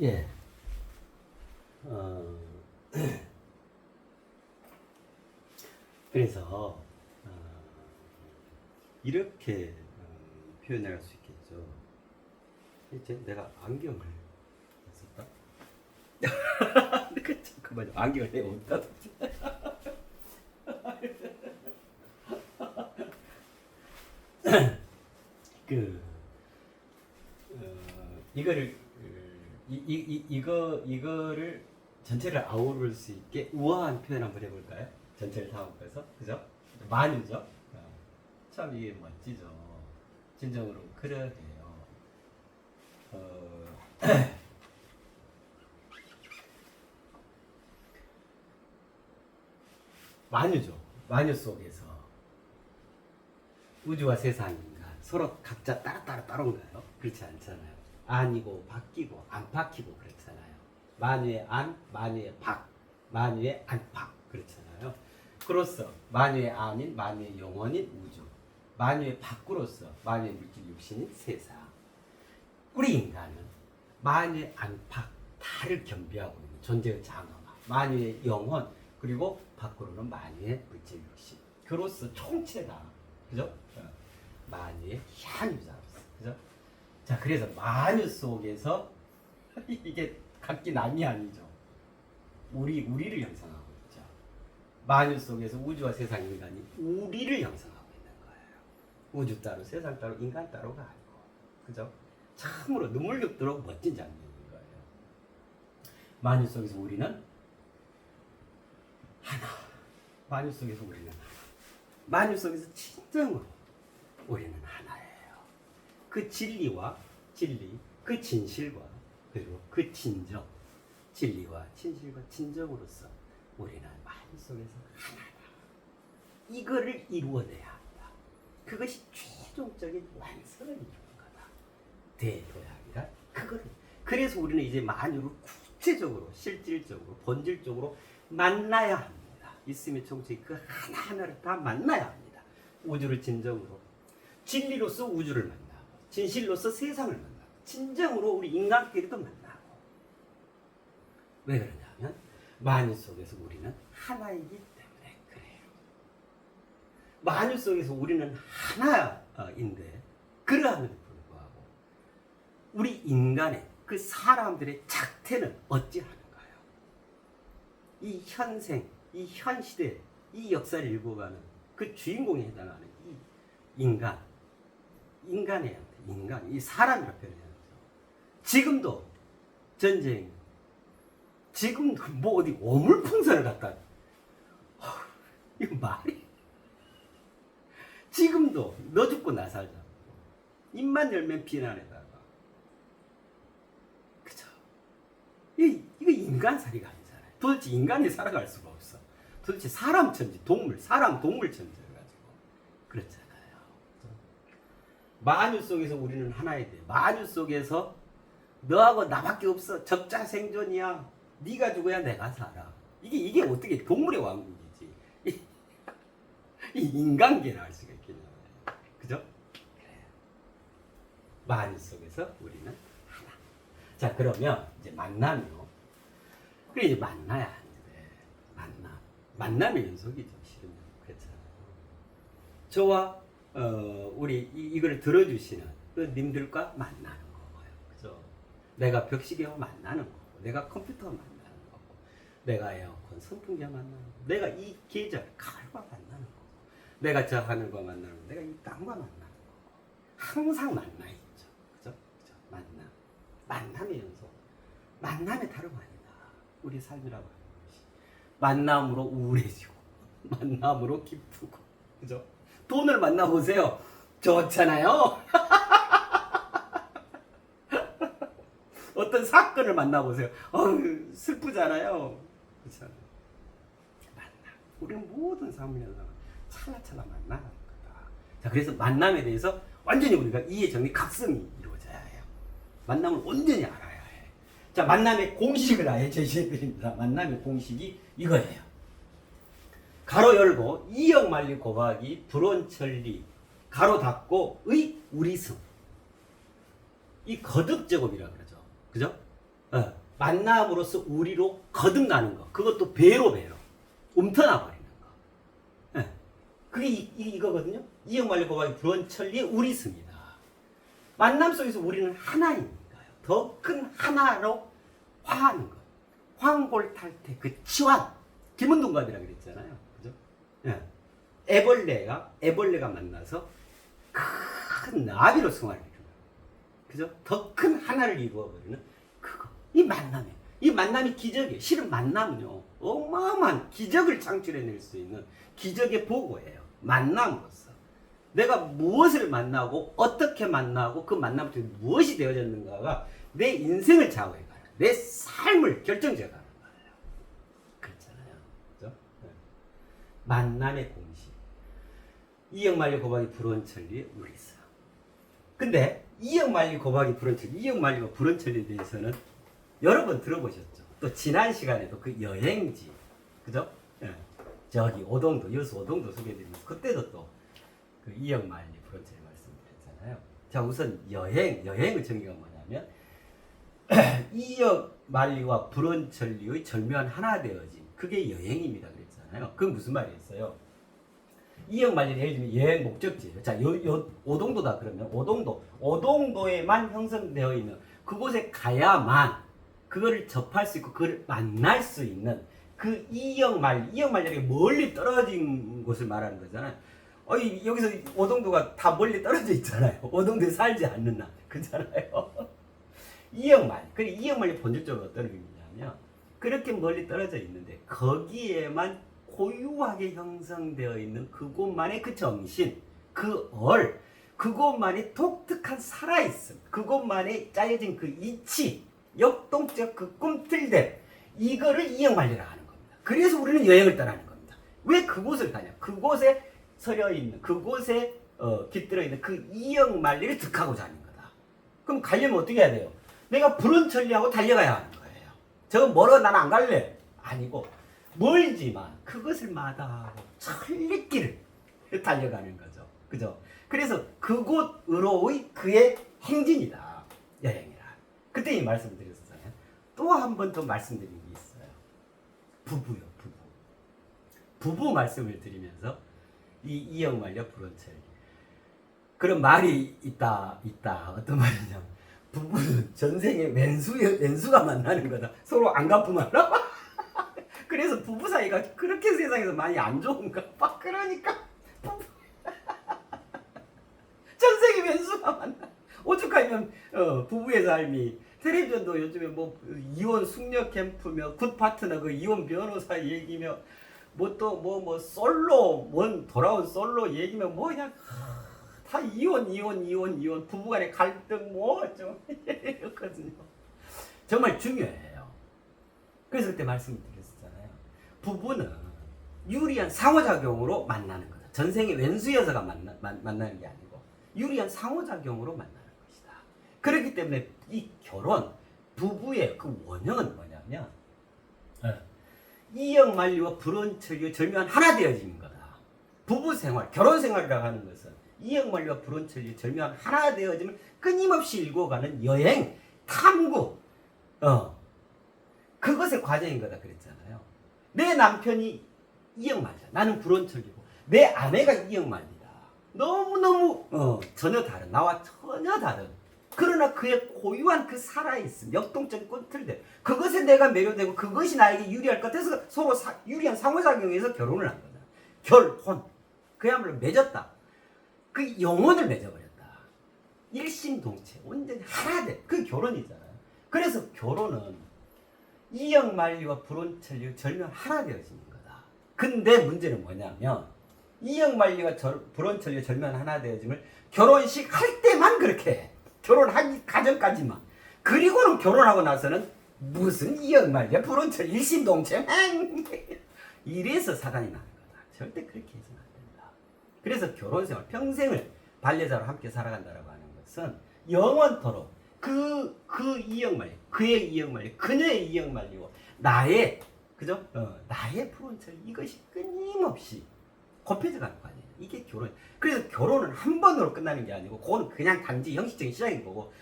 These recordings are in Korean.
예. 어, 그래서 이렇게 표현할 수 있겠죠. 이제 내가 안경을 썼다. 잠깐만요. 안경을 내가 어디다 뒀지? 이거를 이거를 전체를 아우를 수 있게 우아한 표현 한번 해볼까요? 전체를 다 아우면서 그죠? 만유죠. 참 이게 멋지죠. 진정으로 그러해요. 만유죠. 만유 속에서 우주와 세상인가 서로 각자 따로인가요? 그렇지 않잖아요. 아니고 바뀌고 안 바뀌고 그렇잖아요. 만유의 안, 만유의 박, 만유의 안팎 그렇잖아요. 그로서 만유의 안인, 만유의 영원인 우주, 만유의 밖으로서 만유의 물질 육신인 세상. 우리 인간은 만유의 안팎 다를 겸비하고 있는 존재의 장엄함, 만유의 영혼 그리고 밖으로는 만유의 물질 육신. 그로서 총체다. 그죠? 만유의 현유자로서. 그죠? 자, 그래서 만유 속에서 이게 각기 남이 아니죠. 우리를 형성하고 있죠. 만유 속에서 우주와 세상 인간이 우리를 형성하고 있는 거예요. 우주 따로 세상 따로 인간 따로가 아니고. 그죠? 참으로 눈물 겹도록 멋진 장면인 거예요. 만유 속에서 우리는 하나. 만유 속에서 우리는 하나. 만유 속에서 진정으로 우리는 하나예요. 그 진리와 진리, 그 진실과 그리고 그 진정, 진리와 진실과 진정으로서 우리는 만유 속에서 하나다. 이거를 이루어내야 한다. 그것이 최종적인 완성을 이루는 거다. 대도약이란 그거를. 그래서 우리는 이제 만유를 구체적으로, 실질적으로, 본질적으로 만나야 합니다. 있음의 총체 그 하나하나를 다 만나야 합니다. 우주를 진정으로, 진리로서 우주를 만나고, 진실로서 세상을 만나고, 진정으로 우리 인간끼리도 만나고. 왜 그러냐면 만유 속에서 우리는 하나이기 때문에 그래요. 만유 속에서 우리는 하나인데 그러함에도 불구하고 우리 인간의 그 사람들의 작태는 어찌하는가요? 이 현생, 이 현시대, 이 역사를 읽어가는 그 주인공에 해당하는 이 인간의 인간, 이 사람이라 표현해야죠. 지금도 전쟁, 지금도 뭐 어디 오물풍선을 갖다, 이거 말이? 지금도 너 죽고 나 살자. 입만 열면 비난에다가, 그죠? 이거 인간살이가 아니잖아요. 도대체 인간이 살아갈 수가 없어. 도대체 사람 천지, 동물, 사람 동물 천지를 가지고 그렇잖아요. 만유 속에서 우리는 하나에 대해 만유 속에서 너하고 나밖에 없어. 적자 생존이야. 네가 죽어야 내가 살아. 이게 어떻게 동물의 왕국이지. 이 인간계를 할 수가 있겠냐고요. 그죠? 그래요. 만유 속에서 우리는 하나. 자, 그러면 이제 만남이요. 그래 이제 만나야 하는데 만남의 연속이죠. 실은 그렇잖아요. 저와 우리 이걸 들어주시는 그 님들과 만나는 거고요. 그죠? 내가 벽시계와 만나는 거고, 내가 컴퓨터와 만나는 거고, 내가 에어컨 선풍기와 만나는 거고, 내가 이 계절 가을과 만나는 거고, 내가 저 하늘과 만나는 거고, 내가 이 땅과 만나는 거고, 항상 만나 있죠. 그죠? 그죠? 만남의 연속, 만남의 다름 아니다. 우리 삶이라고 하는 것이 만남으로 우울해지고, 만남으로 기쁘고, 그죠? 돈을 만나보세요. 좋잖아요. 어떤 사건을 만나보세요. 슬프잖아요. 그렇잖아요. 우리는 모든 삶을 찰나찰나 만나는 거다. 자, 그래서 만남에 대해서 완전히 우리가 이해 정리 각성이 이루어져야 해요. 만남을 온전히 알아야 해. 자, 만남의 공식을 아예 제시해드립니다. 만남의 공식이 이거예요. 가로 열고 이역 만리 곱하기 불온천리 가로 닫고 의 우리성. 이 거듭제곱이라 그러죠. 그죠? 만남으로써 우리로 거듭나는 거. 그것도 배로 움터나 버리는 거. 예. 그게 이거거든요. 이영만리 고박이 불원천리의 우리습니다. 만남 속에서 우리는 하나이니까요. 더 큰 하나로 화하는 것. 황골탈태 그 치환. 김은동갑이라고 그랬잖아요. 그죠? 예. 애벌레가 만나서 큰 나비로 승화를 이루는. 그죠? 더 큰 하나를 이루어버리는 그거. 이 만남이에요. 이 만남이 기적이에요. 실은 만남은요, 어마어마한 기적을 창출해낼 수 있는 기적의 보고예요. 만남으로서. 내가 무엇을 만나고, 어떻게 만나고, 그 만남 중에 무엇이 되어졌는가가 내 인생을 좌우해가는, 내 삶을 결정지어가는 거예요. 그렇잖아요. 그죠? 네. 만남의 공식. 이영만리 고박이 불원천리의 우리사. 근데 이영만리 고박이 불원천리, 이영만리가 불원천리에 대해서는 여러 번 들어보셨죠. 또 지난 시간에도 그 여행지, 그죠? 예. 저기 오동도, 여수 오동도 소개해드리면서 그때도 또 그 이영만리 불원천리 말씀드렸잖아요. 자, 우선 여행의 정의가 뭐냐면 이영만리와 불원천리의 절묘한 하나 되어짐, 그게 여행입니다 그랬잖아요. 그건 무슨 말이었어요? 이영만리는 예를 들면 여행 목적지예요. 자, 오동도다 그러면 오동도에만 형성되어 있는 그곳에 가야만 그거를 접할 수 있고 그걸 만날 수 있는 그 이영만리가 멀리 떨어진 곳을 말하는 거잖아요. 여기서 오동도가 다 멀리 떨어져 있잖아요. 오동도에 살지 않는 나, 그렇잖아요. 이영만리 본질적으로 어떤 의미냐면 그렇게 멀리 떨어져 있는데 거기에만 고유하게 형성되어 있는 그곳만의 그 정신, 그곳만의 독특한 살아있음, 그곳만에 짜여진 그 이치, 역동적 그 꿈틀댐, 이거를 이영만리라 하는 겁니다. 그래서 우리는 여행을 떠나는 겁니다. 왜 그곳을 가냐? 그곳에 서려 있는, 그곳에 깃들어 있는 그 이영만리를 득하고자 하는 거다. 그럼 가려면 어떻게 해야 돼요? 내가 불원천리하고 달려가야 하는 거예요. 저거 멀어, 나는 안 갈래. 아니고 멀지만 그것을 마다하고 천리길을 달려가는 거죠. 그죠? 그래서 그곳으로의 그의 행진이다. 여행이라. 그때 이 말씀드렸잖아요. 또 한 번 더 말씀드린 게 있어요. 부부요, 부부. 부부 말씀을 드리면서 이영만리와 불원천리. 그런 말이 있다. 어떤 말이냐면 부부는 전생에 왼수가 만나는 거다. 서로 안 갚으면 그래서 부부 사이가 그렇게 세상에서 많이 안 좋은가 봐. 그러니까 부부 전생에 왼수가 만나. 오죽하면 부부의 삶이 텔레비전도 요즘에 뭐 이혼 숙녀 캠프며 굿 파트너 그 이혼 변호사 얘기며 뭐 또 뭐 솔로 돌아온 솔로 얘기며 뭐 그냥 다 이혼 부부간의 갈등 좀 이렇거든요. 정말 중요해요. 그래서 그때 말씀드렸잖아요. 부부는 유리한 상호작용으로 만나는 거다. 전생에 왼수여서가 만나는 게 아니고 유리한 상호작용으로 만나는 것이다. 그렇기 때문에 이 결혼, 부부의 그 원형은 뭐냐면 이영만리와 불원천리의 절묘한 하나 되어진 거다. 부부생활, 결혼생활이라고 하는 것은 이영만리와 불원천리의 절묘한 하나 되어짐을 끊임없이 일궈가는 여행, 탐구, 그것의 과정인 거다 그랬잖아요. 내 남편이 이영만리다. 나는 불원천리고 내 아내가 이영만리다. 너무너무 전혀 다른, 나와 전혀 다른, 그러나 그의 고유한 그 살아있음, 역동적 꿈틀들, 그것에 내가 매료되고 그것이 나에게 유리할 것 같아서 서로 유리한 상호작용에서 결혼을 한 거다. 결혼. 그야말로 맺었다. 그 영혼을 맺어버렸다. 일심동체, 온전히 하나 돼. 그게 결혼이잖아요. 그래서 결혼은 이영만리와 불원천리의 절묘한 하나 되어지는 거다. 근데 문제는 뭐냐면 이영만리와 불원천리의 절묘한 하나 되어짐을 결혼식 할 때만 그렇게 해. 결혼하기 가정까지만. 그리고는 결혼하고 나서는 무슨 이영만리와 불원천리 일심동체 이래서 사단이 나는 거다. 절대 그렇게 해서는 안 된다. 그래서 결혼생활 평생을 반려자로 함께 살아간다라고 하는 것은 영원토록 그 이영만리, 그의 이영만리, 그녀의 이영만리와 나의, 그죠? 나의 불원천리, 이것이 끊임없이 곱해져가는 과정이에요. 이게 결혼. 그래서 결혼은 한 번으로 끝나는 게 아니고 그건 그냥 단지 형식적인 시작인 거고,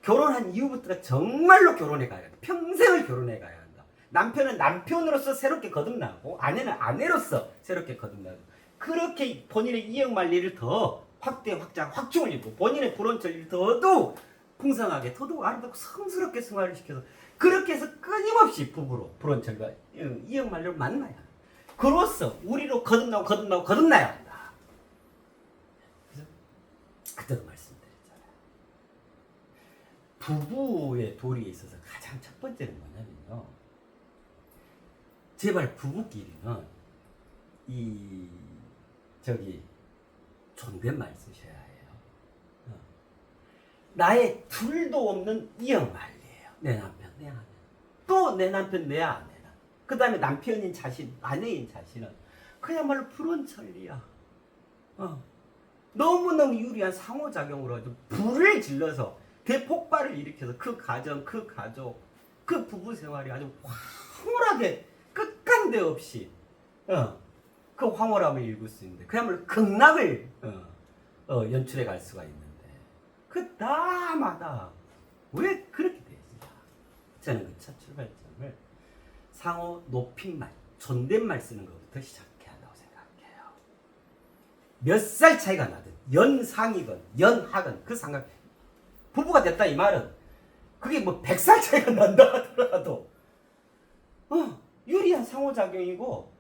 결혼한 이후부터가 정말로 결혼해 가야 한다. 평생을 결혼해 가야 한다. 남편은 남편으로서 새롭게 거듭나고 아내는 아내로서 새롭게 거듭나고 그렇게 본인의 이역만리를 더 확대, 확장, 확충을 입고 본인의 불원천리를 더더욱 풍성하게 더더욱 아름답고 성스럽게 승화를 시켜서 그렇게 해서 끊임없이 부부로 불원천리가 이역만리를 만나야 한다. 그로써 우리로 거듭나야 한다. 그죠? 그때도 말씀드렸잖아요. 부부의 도리에 있어서 가장 첫 번째는 뭐냐면요. 제발 부부끼리는 존댓말 쓰셔야 해요. 나의 둘도 없는 이역만리예요. 내 남편, 내 아내. 또 내 남편, 내 아내는. 그 다음에 남편인 자신, 아내인 자신은 그야말로 불원천리야. 너무너무 유리한 상호작용으로 불을 질러서 대폭발을 일으켜서 그 가정, 그 가족, 그 부부 생활이 아주 황홀하게 끝간데 없이 그 황홀함을 읽을 수 있는데 그야말로 극락을 연출해 갈 수가 있는데 그 나마다 왜 그렇게 되어 있냐. 저는 그 첫 출발점을 상호 높임말, 존댓말 쓰는 것부터 시작해야 한다고 생각해요. 몇 살 차이가 나든 연상이건 연하건 그 상관 부부가 됐다 이 말은 그게 뭐 100살 차이가 난다 하더라도 유리한 상호작용이고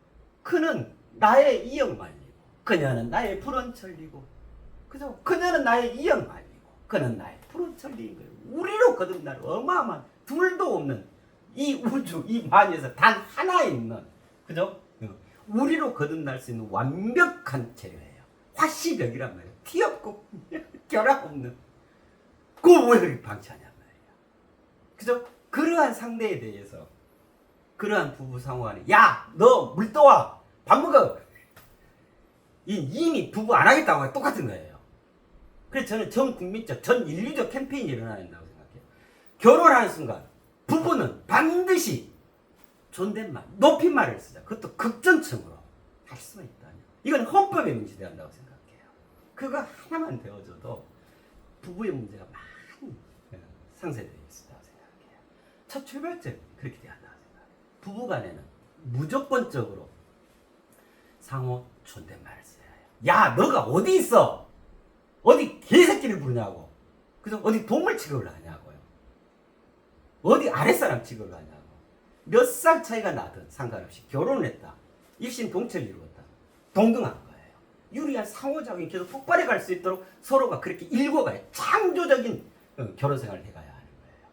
그는 나의 이역만리고 그녀는 나의 불원천리고 그죠? 그녀는 나의 이역만리고 그는 나의 불원천리인 거예요. 우리로 거듭날 어마어마한 둘도 없는 이 우주 이 만유에서 단 하나 있는 그죠? 우리로 거듭날 수 있는 완벽한 재료예요. 화씨벽이란 말이에요. 티 없고 결합 없는 그걸 왜 그렇게 방치하냔 말이에요. 그죠? 그러한 상대에 대해서 그러한 부부 상호간에 야 너 물 떠와 밥 먹어 이미 부부 안 하겠다고 똑같은 거예요. 그래서 저는 전 국민적 전 인류적 캠페인이 일어나야 된다고 생각해요. 결혼하는 순간 부부는 반드시 존댓말 높임말을 쓰자. 그것도 극전층으로 할 수만 있다면 이건 헌법에 명시돼야 한다고 생각해요. 그거 하나만 되어줘도 부부의 문제가 많이 상쇄되어 있다고 생각해요. 첫 출발점이 그렇게 돼야 한다고 생각해요. 부부간에는 무조건적으로 상호 존댓말을 써야 해요. 야 너가 어디 있어? 어디 개새끼를 부르냐고. 그죠? 어디 동물 취급을 하냐고요. 어디 아랫사람 취급을 하냐고. 몇 살 차이가 나든 상관없이 결혼을 했다. 일심동체를 이루었다. 동등한 거예요. 유리한 상호작용이 계속 폭발해 갈 수 있도록 서로가 그렇게 일궈가야 창조적인 결혼 생활을 해가야 하는 거예요.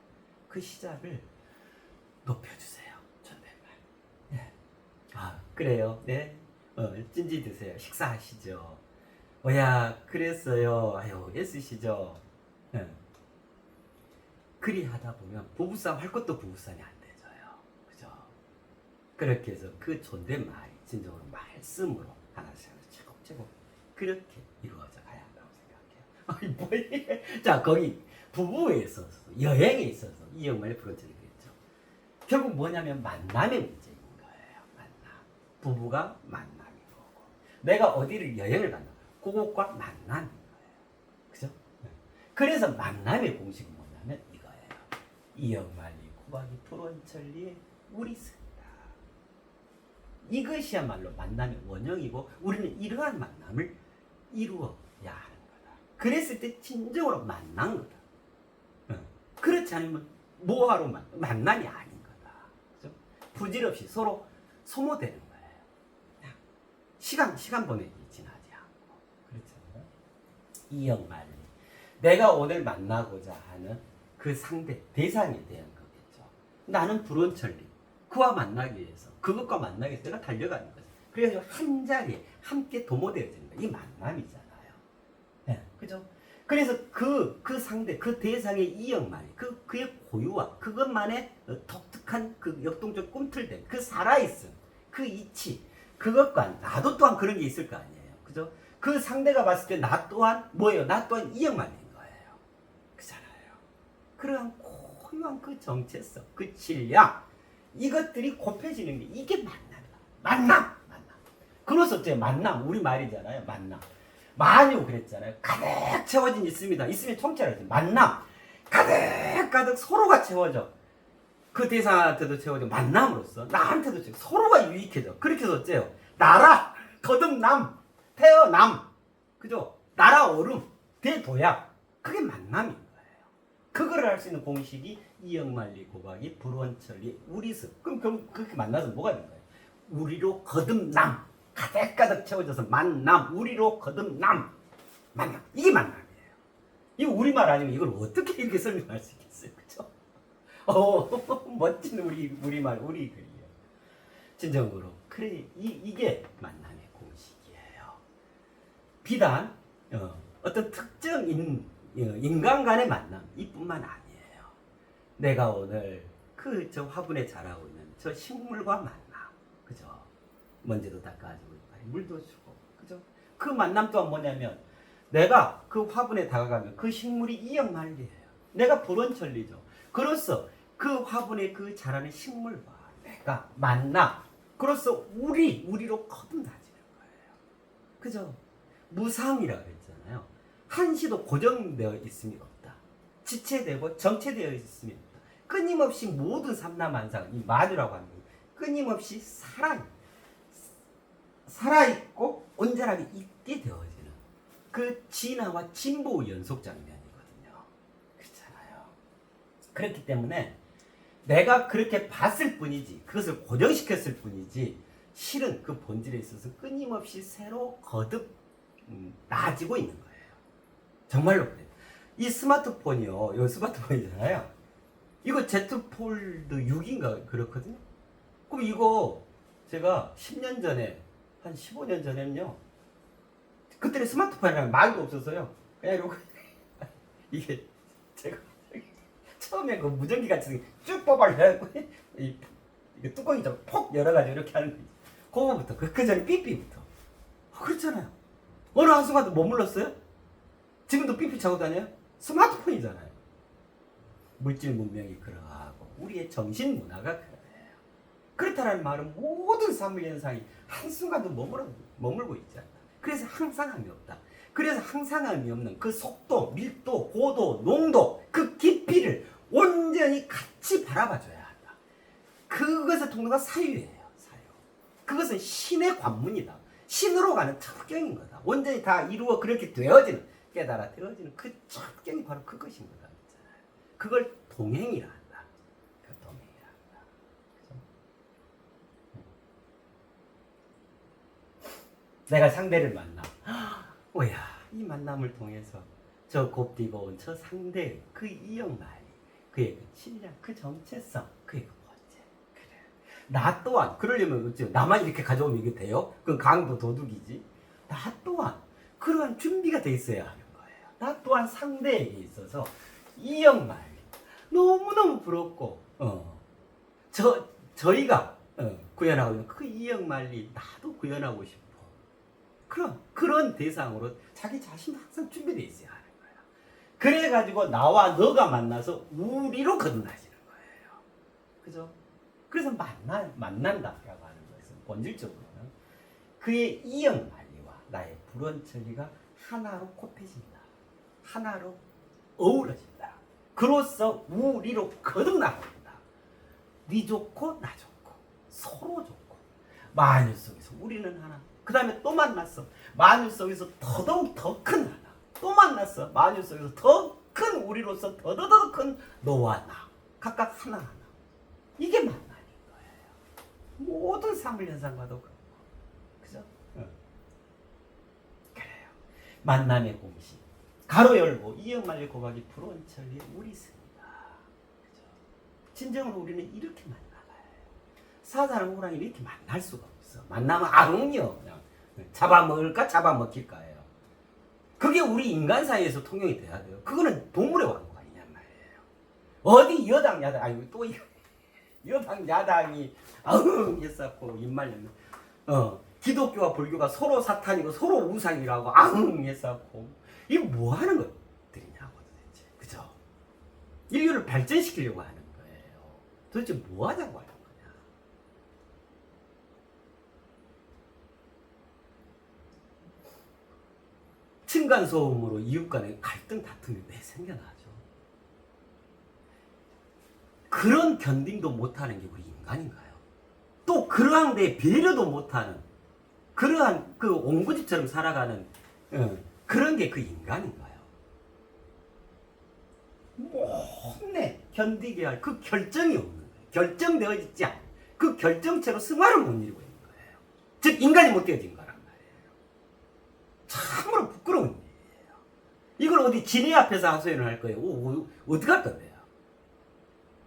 그 시작을 높여주세요. 존댓말. 네. 아 그래요. 네. 찐지 드세요. 식사하시죠. 야 그랬어요. 아유 애쓰시죠. 네. 그리 하다 보면 부부싸움 할 것도 부부싸움이 안 되져요. 그죠? 그렇게 해서 그 존댓말이 진정으로 말씀으로 하나씩 차곡차곡 그렇게 이루어져 가야 한다고 생각해요. 아니 뭐야? 자 거기 부부에 있어서 여행에 있어서 이 영화의 프로젝트가 있죠. 결국 뭐냐면 만남의 문제인 거예요. 만남. 부부가 만남인 거고 내가 어디를 여행을 간다. 그것과 만남인 거예요. 그죠? 그래서 만남의 공식은 뭐냐면 이거예요. 이역만리 구박이 불원천리의 우리스다. 이것이야말로 만남의 원형이고 우리는 이러한 만남을 이루어야 하는 거다. 그랬을 때 진정으로 만난 거다. 그렇지 않으면 뭐하러 만남이 아닌 거다. 그죠? 부질없이 서로 소모되는 거예요. 시간 보내기 지나지 않고. 그렇잖아요. 이역만리. 내가 오늘 만나고자 하는 그 상대, 대상에 대한 거겠죠. 나는 불원천리. 그와 만나기 위해서, 그것과 만나기 위해서 내가 달려가는 거죠. 그래서 한 자리에 함께 도모되어지는 거예요. 이 만남이잖아요. 네, 그죠? 그래서 그 상대, 그 대상의 이역만리, 그의 고유와 그것만의 독특한 그 역동적 꿈틀댐, 그 살아있음, 그 이치, 그것과 나도 또한 그런 게 있을 거 아니에요. 그죠? 그 상대가 봤을 때 나 또한 뭐예요? 나 또한 이역만리인 거예요. 그잖아요. 그러한 고유한 그 정체성, 그 질량, 이것들이 곱해지는 게 이게 만남이다. 만남. 그래서 어때요? 만남, 우리 말이잖아요. 만남. 만유 그랬잖아요. 가득 채워진 있습니다. 있으면 통째로 만남. 가득가득 서로가 채워져. 그 대상한테도 채워져. 만남으로써 나한테도 채워. 서로가 유익해져. 그렇게 해서 어째요? 나라 거듭남 태어남, 그죠? 나라 얼음 대도약. 그게 만남인 거예요. 그거를 할 수 있는 공식이 이역만리 고박이 불원천리 우리습. 그럼 그렇게 만나서 뭐가 되는 거예요? 우리로 거듭남, 가득가득 채워져서 만남, 우리로 거듭남, 만남. 이게 만남이에요. 이거 우리말 아니면 이걸 어떻게 이렇게 설명할 수 있겠어요, 그죠? 멋진 우리말, 우리 글이에요. 진정으로. 그래, 이게 만남의 공식이에요. 비단 어떤 특정 인간 간의 만남 이뿐만 아니에요. 내가 오늘 저 화분에 자라고 있는 저 식물과 만남, 그죠? 먼지도 닦아주고 물도 주고, 그죠? 그 만남 또한 뭐냐면 내가 그 화분에 다가가면 그 식물이 이역만리예요. 내가 불원천리죠. 그로써 그 화분에 그 자라는 식물과 내가 만나. 그로써 우리로 거듭나지는 거예요. 그죠? 무상이라고 했잖아요. 한시도 고정되어 있음이 없다. 지체되고 정체되어 있음이 없다. 끊임없이 모든 삼라만상, 이 마주라고 하는 거 끊임없이 살아있고 온전하게 있게 되어지는 그 진화와 진보의 연속 장면이거든요. 그렇잖아요. 그렇기 때문에 내가 그렇게 봤을 뿐이지, 그것을 고정시켰을 뿐이지, 실은 그 본질에 있어서 끊임없이 새로 거듭 나아지고 있는 거예요. 정말로 그래요. 이 스마트폰이요, 이거 스마트폰이잖아요. 이거 Z 폴드 6인가 그렇거든요. 그럼 이거 제가 10년 전에, 한 15년 전에는요, 그때는 스마트폰이라는 말도 없어서요, 그냥 이러고 이게 제가 처음에 그 무전기 같은 쭉 뽑아내고 이게 뚜껑이 좀 폭 열어가지고 이렇게 하는 거지. 그거부터 그 전에 삐삐부터. 그렇잖아요. 어느 한순간도 머물렀어요? 지금도 삐삐 차고 다녀요? 스마트폰이잖아요. 물질 문명이 그러하고 우리의 정신 문화가 그래요. 그렇다는 말은 모든 사물 현상이 한순간도 머물고 있지 않다. 그래서 항상함이 없다. 그래서 항상함이 없는 그 속도, 밀도, 고도, 농도, 그 깊이를 온전히 같이 바라봐줘야 한다. 그것의 통로가 사유예요. 사유. 그것은 신의 관문이다. 신으로 가는 첩경인 거다. 온전히 다 이루어 그렇게 되어지는, 깨달아 되어지는 그 첩경이 바로 그것인 거다. 그걸 동행이라 한다. 그 동행이라 한다. 그죠? 내가 상대를 만나. 오야, 이 만남을 통해서 저 곱디고 온 저 상대의 그 이역만리, 그의 그 신량, 그 정체성, 그의 그 본질. 그래. 나 또한 그러려면 어째 나만 이렇게 가져오면 이게 돼요? 그건 강도 도둑이지. 나 또한 그러한 준비가 돼 있어야 하는 거예요. 나 또한 상대에게 있어서 이역만리 너무너무 부럽고 저희가 구현하고 있는 그 이역만리 나도 구현하고 싶어. 그런 대상으로 자기 자신도 항상 준비되어 있어야 하는 거예요. 그래가지고 나와 너가 만나서 우리로 거듭나지는 거예요. 그죠? 그래서 만난다라고 하는 것은 본질적으로는 그의 이역만리와 나의 불원천리가 하나로 곱해진다. 하나로 어우러진다. 그로써 우리로 거듭나간다. 네 좋고 나 좋고 서로 좋고 만유 속에서 우리는 하나. 그 다음에 또 만났어. 만유 속에서 더더욱 더 큰 하나. 또 만났어. 만유 속에서 더 큰 우리로서 더더더 큰 너와 나. 각각 하나하나. 이게 만남인 거예요. 모든 사물 현상과도 그렇고. 그죠? 그래요. 만남의 공식. 가로 열고 이역만리 고박이 불원천리 우리습니다. 그죠? 진정으로 우리는 이렇게 만나봐요. 사자랑 호랑이 이렇게 만날 수가 없어. 만나면 아웅요. 그냥 잡아먹을까 잡아먹힐까예요. 그게 우리 인간 사이에서 통용이 돼야 돼요. 그거는 동물의 왕국 아니냔 말이에요. 어디 여당 야당, 아이고 또 여당 야당이 아웅 했었고 입말렸네. 기독교와 불교가 서로 사탄이고 서로 우상이라고 아웅 했었고. 이게 뭐 하는 것들이냐고 도대체. 그죠? 인류를 발전시키려고 하는 거예요. 도대체 뭐 하자고 하는 거냐. 층간소음으로 이웃 간의 갈등 다툼이 왜 생겨나죠? 그런 견딤도 못하는 게 우리 인간인가요? 또 그러한 데 배려도 못하는 그러한 그 옹구집처럼 살아가는 그런 게 그 인간인가요? 못내 견디게 할 그 결정이 없는 거예요. 결정되어 있지 않은 그 결정체로 승화를 못 이루고 있는 거예요. 즉 인간이 못 되어진 거란 말이에요. 참으로 부끄러운 일이에요. 이걸 어디 진해 앞에서 하소연을 할 거예요. 어떻게 할 건데요?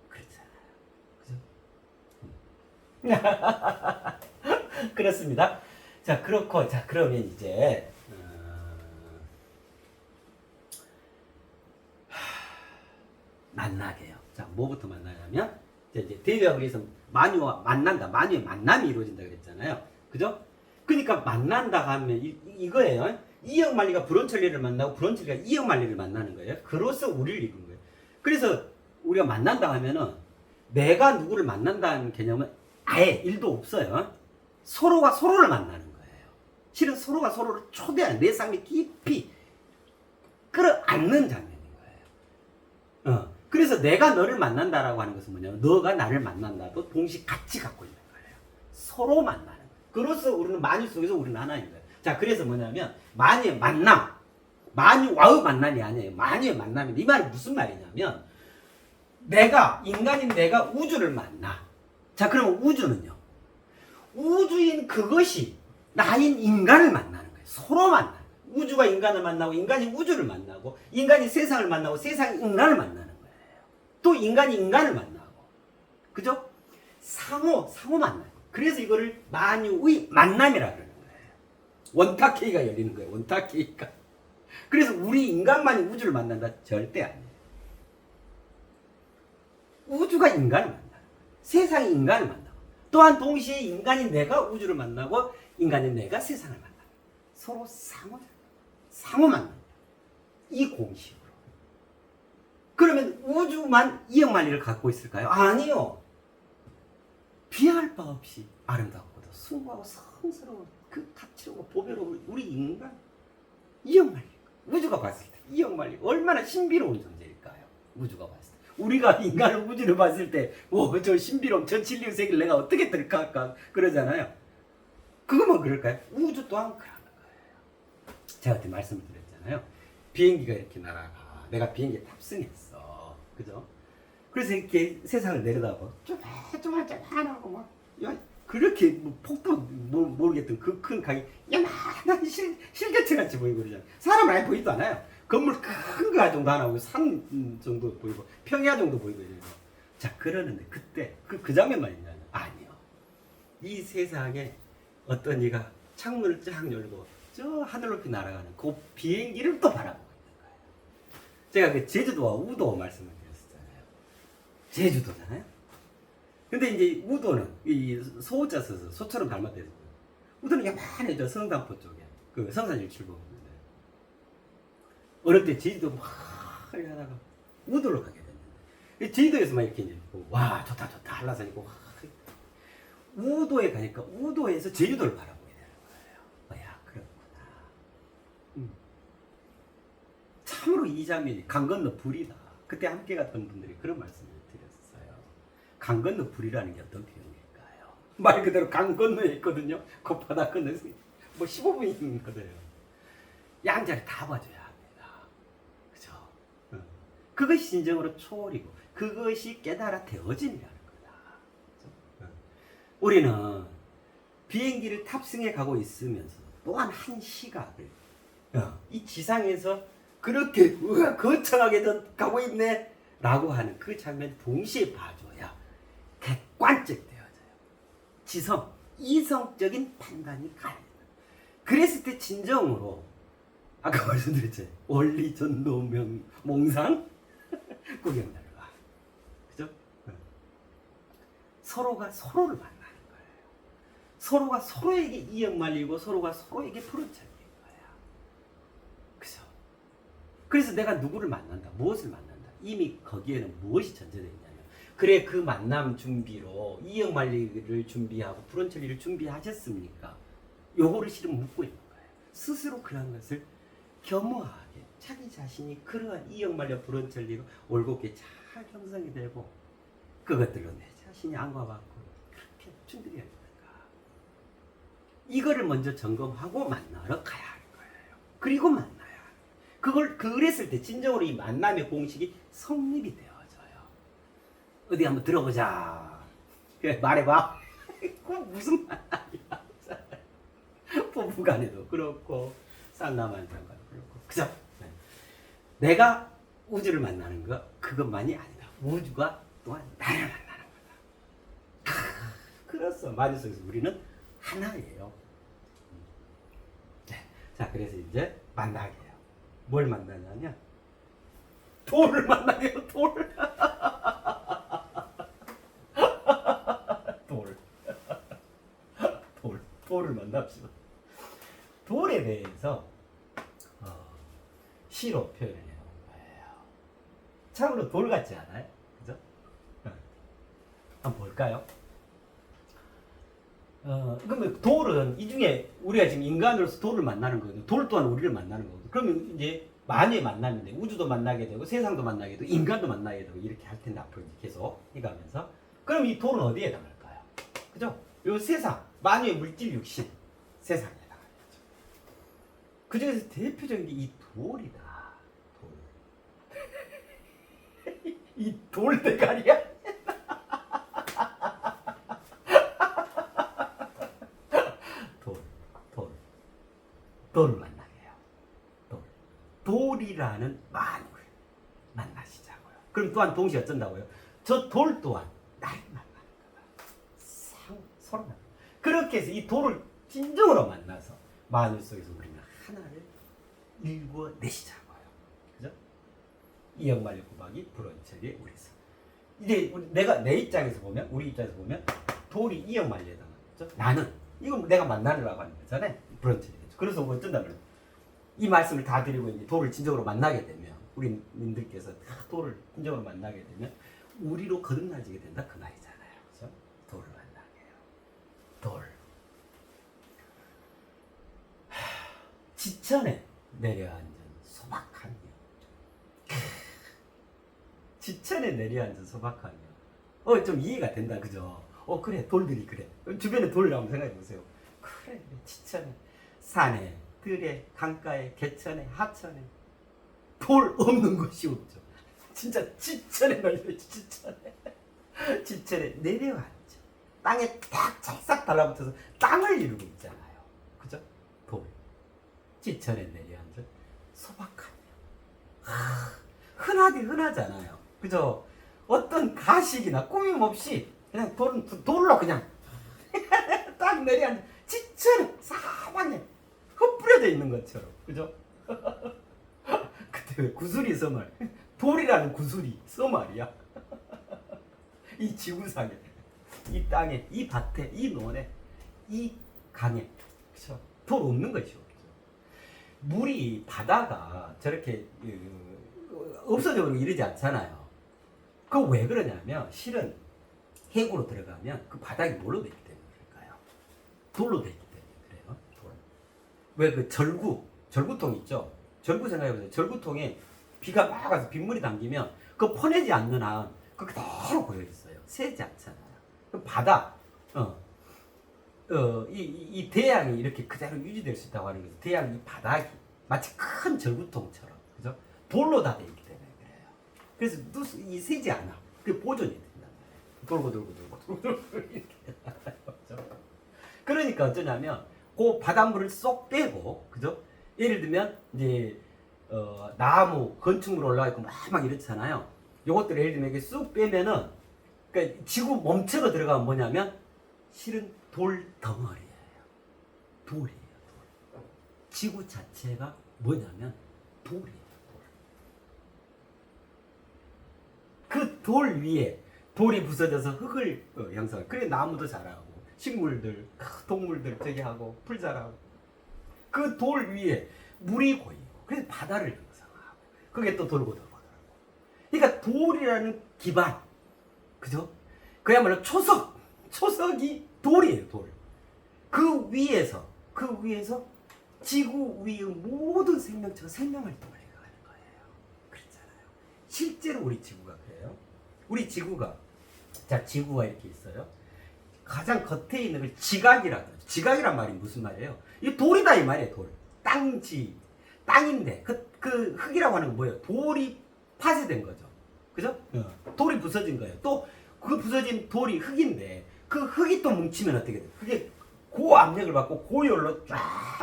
그렇잖아요. 그죠? 그렇습니다. 자, 그렇고, 자, 그러면 이제, 만나게요. 자, 뭐부터 만나냐면, 이제 대유학을 해서 만유와 만난다. 만유의 만남이 이루어진다 그랬잖아요. 그죠? 그러니까 만난다 하면 이거예요. 이역만리가 불원천리를 만나고 불원천리가 이역만리를 만나는 거예요. 그로서 우리를 이룬 거예요. 그래서 우리가 만난다 하면은 내가 누구를 만난다는 개념은 아예 일도 없어요. 서로가 서로를 만나는 거예요. 실은 서로가 서로를 초대하는 내 삶에 깊이 끌어안는 장면인 거예요. 그래서 내가 너를 만난다라고 하는 것은 뭐냐면 너가 나를 만난다도 동시에 같이 갖고 있는 거예요. 서로 만나는 거예요. 그로서 우리는 만유 속에서 우리는 하나인 거예요. 자, 그래서 뭐냐면 만유의 만남, 만유와의 만남이 아니에요. 만유의 만남인데 이 말은 무슨 말이냐면 내가 인간인 내가 우주를 만나. 자, 그러면 우주는요. 우주인 그것이 나인 인간을 만나는 거예요. 서로 만나는 거예요. 우주가 인간을 만나고 인간이 우주를 만나고 인간이 세상을 만나고 세상이 인간을 만나는 거예요. 또 인간이 인간을 만나고, 그죠? 상호 만나요. 그래서 이거를 만유의 만남이라고 그러는 거예요. 원탁회의가 열리는 거예요. 원탁회의가. 그래서 우리 인간만이 우주를 만난다? 절대 아니에요. 우주가 인간을 만나는 거예요. 세상이 인간을 만나고, 또한 동시에 인간인 내가 우주를 만나고 인간인 내가 세상을 만나고 서로 상호 만나요. 이 공식으로. 그러면 우주만 이역만리를 갖고 있을까요? 아니요. 비할 바 없이 아름답고도 숭고하고 성스러운 그 다채롭고 보배로운 우리 인간 이역만리. 우주가 봤을 때 이역만리 얼마나 신비로운 존재일까요? 우주가 봤을 때. 우리가 인간을 우주를 봤을 때 저 신비로움 저 진리의 세계를 내가 어떻게 들까 그러잖아요. 그것만 그럴까요? 우주 또한 그런 거예요. 제가 그때 말씀을 드렸잖아요. 비행기가 이렇게 날아가. 내가 비행기에 탑승했어. 그죠? 그래서 이렇게 세상을 내려다봐. 쪼만하고 막 그렇게 뭐 폭도 모르겠던 그 큰 강이 야만한 실개체같이 보이고 그러잖아요. 사람 아예 보이지도 않아요. 건물 큰 거 정도 하나 보이고 산 정도 보이고 평야 정도 보이고 이래요. 자, 그러는데 그때 그 장면만 있냐면 아니요. 이 세상에 어떤 이가 창문을 쫙 열고 저 하늘 높이 날아가는 그 비행기를 또 바라보고 있는 거예요. 제가 그 제주도와 우도 말씀을 드렸었잖아요. 제주도잖아요. 근데 이제 우도는 이 소자 써서 소처럼 닮았대요. 우도는 야만해져 성담포 쪽에 그 성산일출봉 있는데 어릴 때 제주도 막 하다가 우도를 가게 됐는데 제주도에서만 이렇게 이제 와 좋다 한라산이고 우도에 가니까 우도에서 제주도를 바라보게 되는 거예요. 야 그렇구나. 참으로 이 장면이 강 건너 불이다. 그때 함께 갔던 분들이 그런 말씀을 드렸어요. 강 건너 불이라는 게 어떤 표현일까요? 말 그대로 강 건너에 있거든요. 그 바다 건너에서 뭐 15분이 있는 거예요. 양자를 다 봐줘야 합니다. 그죠? 그것이 진정으로 초월이고 그것이 깨달아 되어짐이라는 거다. 그죠? 우리는 비행기를 탑승해 가고 있으면서 또한 한 시각을 이 지상에서 그렇게 거창하게 가고 있네 라고 하는 그 장면 동시에 봐줘야 객관적 되어져요. 지성, 이성적인 판단이 가능해요. 그랬을 때 진정으로 아까 말씀드렸죠. 원리 전도 몽상 구경날 와. 그죠? 서로가 서로를 만나는 거예요. 서로가 서로에게 이역 말리고 서로가 서로에게 푸른창인 거야. 그죠? 그래서 내가 누구를 만난다, 무엇을 만난다. 이미 거기에는 무엇이 전제되어 있냐면 그래 그 만남 준비로 이역 말리를 준비하고 푸른처리를 준비하셨습니까? 요거를 실은 묻고 있는 거예요. 스스로 그런 것을 겸허하게 자기 자신이 그러한 이역 말려 푸른처리로 올곧게 잘 형성이 되고 그것들로 내 자신이 안과받고 그렇게 준비해야 되는가. 이거를 먼저 점검하고 만나러 가야 하는 거예요. 그리고 만나야. 그랬을 때 진정으로 이 만남의 공식이 성립이 되어져요. 어디 한번 들어보자. 그래, 말해봐. 그 무슨 말이야. 부부간에도 그렇고 쌍남한장과도 그렇고 그죠? 네. 내가 우주를 만나는 거 그것만이 아니다. 우주가 또한 나를 만나는 거다. 그렇소. 마주속에서 우리는 하나예요. 네. 자, 그래서 이제 만나게 해요. 뭘 만나냐면 돌을 만나게요. 돌. 돌을 만납시다. 돌에 대해서 시로 표현해 놓은 거예요. 참으로 돌 같지 않아요? 그죠? 한번 볼까요? 그러면 돌은 이 중에 우리가 지금 인간으로서 돌을 만나는 거거든요. 돌 또한 우리를 만나는 거거든요. 그러면 이제 만유에 만나면 돼. 우주도 만나게 되고 세상도 만나게 되고 인간도 만나게 되고 이렇게 할 텐데 앞으로 계속 해가면서 그럼 이 돌은 어디에 해당할까요? 그죠? 요 세상 만유의 물질 육신 세상에 해당하겠죠. 그 중에서 대표적인 게 이 돌이다. 돌. 이 돌대가리야? 돌을 만나게 해요. 돌이라는 만유를 만나시자고요. 그럼 또한 동시에 어쩐다고요? 저 돌 또한 나를 만나는 거다. 서로 만나. 그렇게 해서 이 돌을 진정으로 만나서 만유 속에서 우리는 하나를 일궈내시자고요. 그죠? 이역만리 구박이 불원철의 우리서. 이제 내가 내 입장에서 보면 우리 입장에서 보면 돌이 이역만리에 해당하죠. 나는 이건 내가 만나려고 하는 거잖아요. 불원철이 되죠. 그래서 어쩐다면 이 말씀을 다 드리고 이제 돌을 진정으로 만나게 되면 우리님들께서 돌을 진정으로 만나게 되면 우리로 거듭나지게 된다 그 말이잖아요. 그죠? 돌을 만나게 해요. 돌. 지천에 내려앉은 소박한 여. 지천에 내려앉은 소박한 여. 좀 이해가 된다, 그죠? 그래, 돌들이 그래. 주변에 돌을 한번 생각해 보세요. 그래, 지천에, 산에, 들에, 강가에, 개천에, 하천에 돌 없는 곳이 없죠. 진짜 지천에 널려있죠, 지천에. 지천에 내려앉죠. 땅에 딱 찰싹 달라붙어서 땅을 이루고 있잖아요. 그죠? 돌. 지천에 내려앉은 소박한 여. 흔하게 흔하잖아요. 그죠? 어떤 가식이나 꾸밈 없이 그냥 돌로 그냥 딱 내려앉은 지천에 사방에 흩뿌려져 있는 것처럼. 그죠? 그때 왜 구슬이 써말 돌이라는 구슬이 써말이야. 이 지구상에 이 땅에 이 밭에 이 논에 이 강에 그죠? 돌 없는 것이 없죠. 물이 바다가 저렇게 없어져버리고 이러지 않잖아요. 그거 왜 그러냐면 실은 해구로 들어가면 그 바닥이 뭘로 되기 때문에 그럴까요? 돌로 되기 때문에 그래요. 돌. 왜 그 절구통 있죠? 절구 생각해보세요. 절구통에 비가 막 와서 빗물이 담기면 그거 퍼내지 않는 한 그 그대로 고여 있어요. 새지 않잖아요. 그 바다, 이 대양이 이렇게 그대로 유지될 수 있다고 하는 거죠. 대양 이 바닥이 마치 큰 절구통처럼, 그죠? 돌로 다 되어 있기 때문에 그래요. 그래서 이 새지 않아. 그게 보존이 된단 말이에요. 돌고 이렇게. 그러니까 어쩌냐면 그 바닷물을 쏙 빼고, 그죠? 예를 들면 이제 나무 건축물 올라가 있고 막 이렇잖아요. 요것들 예를 들면 이렇게 쑥 빼면은 그러니까 지구 몸체로 들어가면 뭐냐면 실은 돌 덩어리예요. 돌이에요. 돌. 지구 자체가 뭐냐면 돌이에요. 그 돌 위에 돌이 부서져서 흙을 형성. 그래 나무도 자라고 식물들, 동물들 저기 하고 풀 자라고. 그 돌 위에 물이 고이고 그래서 바다를 형성하고 그게 또 돌고 돌고. 그러니까 돌이라는 기반, 그죠? 그야말로 초석이 돌이에요, 돌. 그 위에서 지구 위의 모든 생명체가 생명활동을 해가는 거예요. 그렇잖아요. 실제로 우리 지구가 그래요. 우리 지구가 자, 지구가 이렇게 있어요. 가장 겉에 있는 걸 지각이라 그러죠. 지각이란 말이 무슨 말이에요? 이 돌이다 이 말이에요. 돌. 땅지. 땅인데 그 흙이라고 하는 건 뭐예요? 돌이 파쇄된 거죠. 그죠? 돌이 부서진 거예요. 또 그 부서진 돌이 흙인데 그 흙이 또 뭉치면 어떻게 돼요? 그게 고압력을 받고 고열로 쫙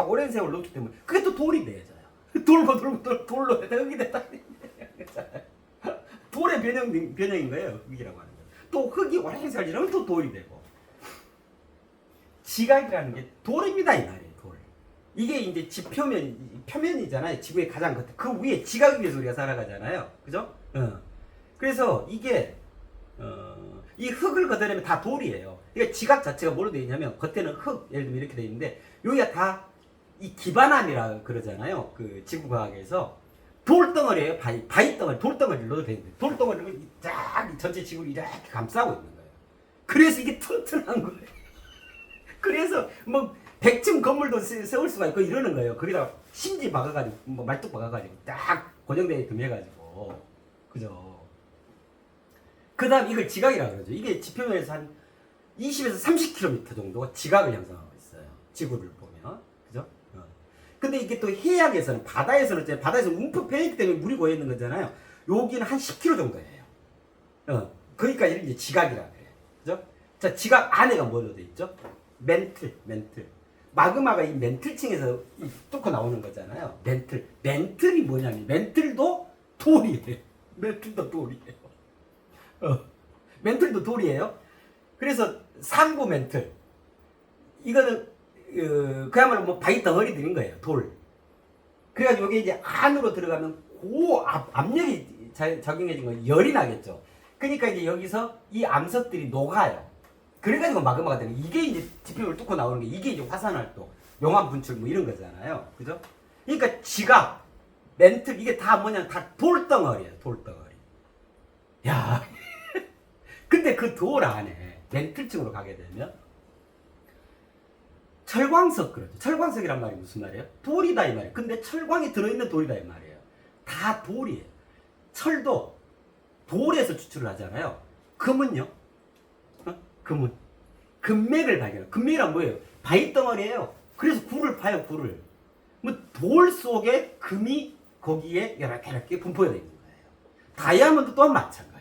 오랜 세월 놓기 때문에 그게 또 돌이 되어져요. 돌로 흙이 됐다. 돌의 변형인 거예요. 흙이라고 하는 거. 또 흙이 오랜 세월 지나면 또 돌이 되고. 지각이라는 게 돌입니다 이 말이에요. 돌. 이게 이제 표면이잖아요. 지구의 가장 겉에. 그 위에 지각 위에서 우리가 살아가잖아요. 그죠? 그래서 이게 이 흙을 걷어내면 다 돌이에요. 그러니까 지각 자체가 뭐로 되어 있냐면 겉에는 흙, 예를 들면 이렇게 되어 있는데 여기가 다 이 기반암이라 그러잖아요. 그 지구과학에서 돌덩어리예요. 바위덩어리, 돌덩어리로 되어 있는데 돌덩어리를 쫙 전체 지구를 이렇게 감싸고 있는 거예요. 그래서 이게 튼튼한 거예요. 그래서 뭐 100층 건물도 세울 수가 있고 이러는 거예요. 거기다가 심지 박아가지고 뭐 말뚝 박아가지고 딱 고정되게끔 해가지고 그죠. 그 다음 이걸 지각이라고 그러죠. 이게 지표면에서 한 20에서 30km 정도가 지각을 형성하고 있어요. 지구를 보면. 그죠? 근데 이게 또 해양에서는, 바다에서는 움푹 패있기 때문에 물이 고여있는 거잖아요. 여기는 한 10km 정도예요. 그러니까 이런 게 지각이라고 그래요. 그죠? 자, 지각 안에가 뭐로 돼 있죠? 멘틀. 마그마가 이 멘틀층에서 뚫고 나오는 거잖아요. 멘틀이 뭐냐면, 멘틀도 돌이에요. 멘틀도 돌이에요. 그래서 상부 멘틀. 이거는, 그야말로 뭐 바위 덩어리들인 거예요. 돌. 그래가지고 여기 이제 안으로 들어가면 압력이 작용해진 건 열이 나겠죠. 그러니까 이제 여기서 이 암석들이 녹아요. 그래가지고 마그마가 되는, 이게 이제 지표를 뚫고 나오는 게, 이게 이제 화산활동, 용암 분출 뭐 이런 거잖아요. 그죠? 그러니까 지각, 멘틀, 이게 다 뭐냐, 다 돌덩어리예요. 돌덩어리. 야. 근데 그 돌 안에 멘틀층으로 가게 되면 철광석 그러죠. 철광석이란 말이 무슨 말이에요? 돌이다 이 말이에요. 근데 철광이 들어있는 돌이다 이 말이에요. 다 돌이에요. 철도 돌에서 추출을 하잖아요. 금은요? 금맥을 발견해요. 금맥이란 뭐예요? 바위덩어리예요. 그래서 굴을 파요, 굴을. 뭐 돌 속에 금이 거기에 이렇게 분포되어 있는 거예요. 다이아몬드 또한 마찬가지고.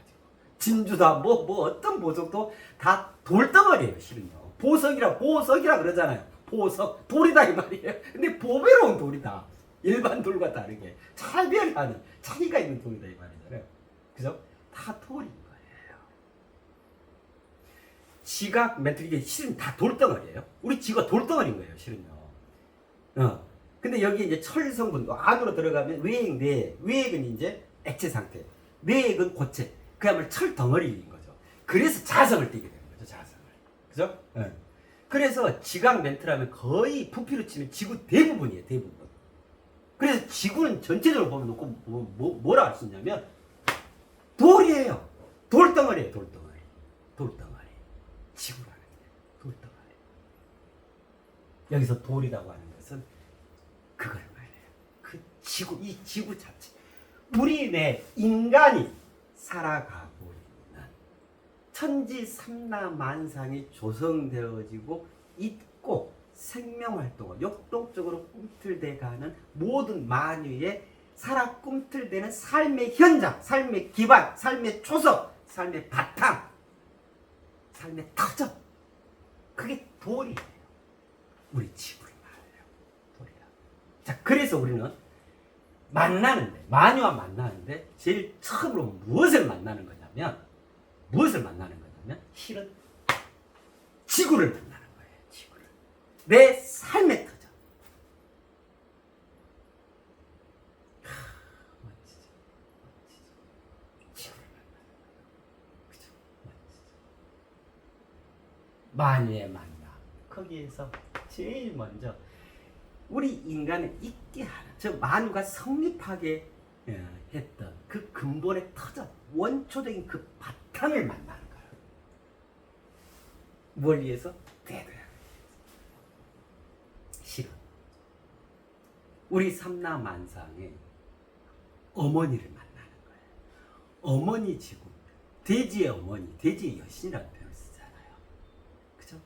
진주다, 어떤 보석도 다 돌덩어리예요, 실은요. 보석이라 그러잖아요. 보석, 돌이다 이 말이에요. 근데 보배로운 돌이다. 일반 돌과 다르게 차별하는, 차이가 있는 돌이다 이 말이잖아요. 그죠? 다 돌인 거예요. 지각, 멘틀, 이게 실은 다 돌덩어리예요. 우리 지구가 돌덩어리인 거예요, 실은요. 근데 여기 이제 철 성분 안으로 들어가면 외액은 이제 액체 상태, 내액은 고체, 그야말로 철 덩어리인 거죠. 그래서 자성을 띠게 되는 거죠, 자성을. 그죠? 그래서 지각 멘트라면 거의 부피로 치면 지구 대부분이에요, 대부분. 그래서 지구는 전체적으로 보면 놓고 뭐라 할 수 있냐면 돌이에요. 돌덩어리예요, 돌덩어리. 지구라는 게 돌덩어리. 여기서 돌이라고 하는 것은 그걸 말해요. 그 지구, 이 지구 자체. 우리네 인간이 살아가고 있는 천지 삼라만상이 조성되어지고 있고 생명활동을 역동적으로 꿈틀대가는 모든 만유의 살아 꿈틀대는 삶의 현장, 삶의 기반, 삶의 초석, 삶의 바탕, 삶의 터전. 그게 돌이에요. 우리 지구를 말해요. 돌이라. 자, 그래서 우리는 만유와 만나는데 제일 처음으로 무엇을 만나는 거냐면 실은 지구를 만나는 거예요. 지구를. 내 삶의 터전. 멋지죠. 지구를 만나는 거예요. 그죠? 만유의 만남. 거기에서 제일 먼저 우리 인간을 있게 하는, 즉 만유가 성립하게 했던 그 근본의 터전, 원초적인 그 바탕을 만나는 거예요. 뭘 위해서? 대도야. 실은 우리 삼라만상의 어머니를 만나는 거예요. 어머니 지구, 돼지의 어머니, 돼지의 여신이라는 표현을 쓰잖아요. 그죠?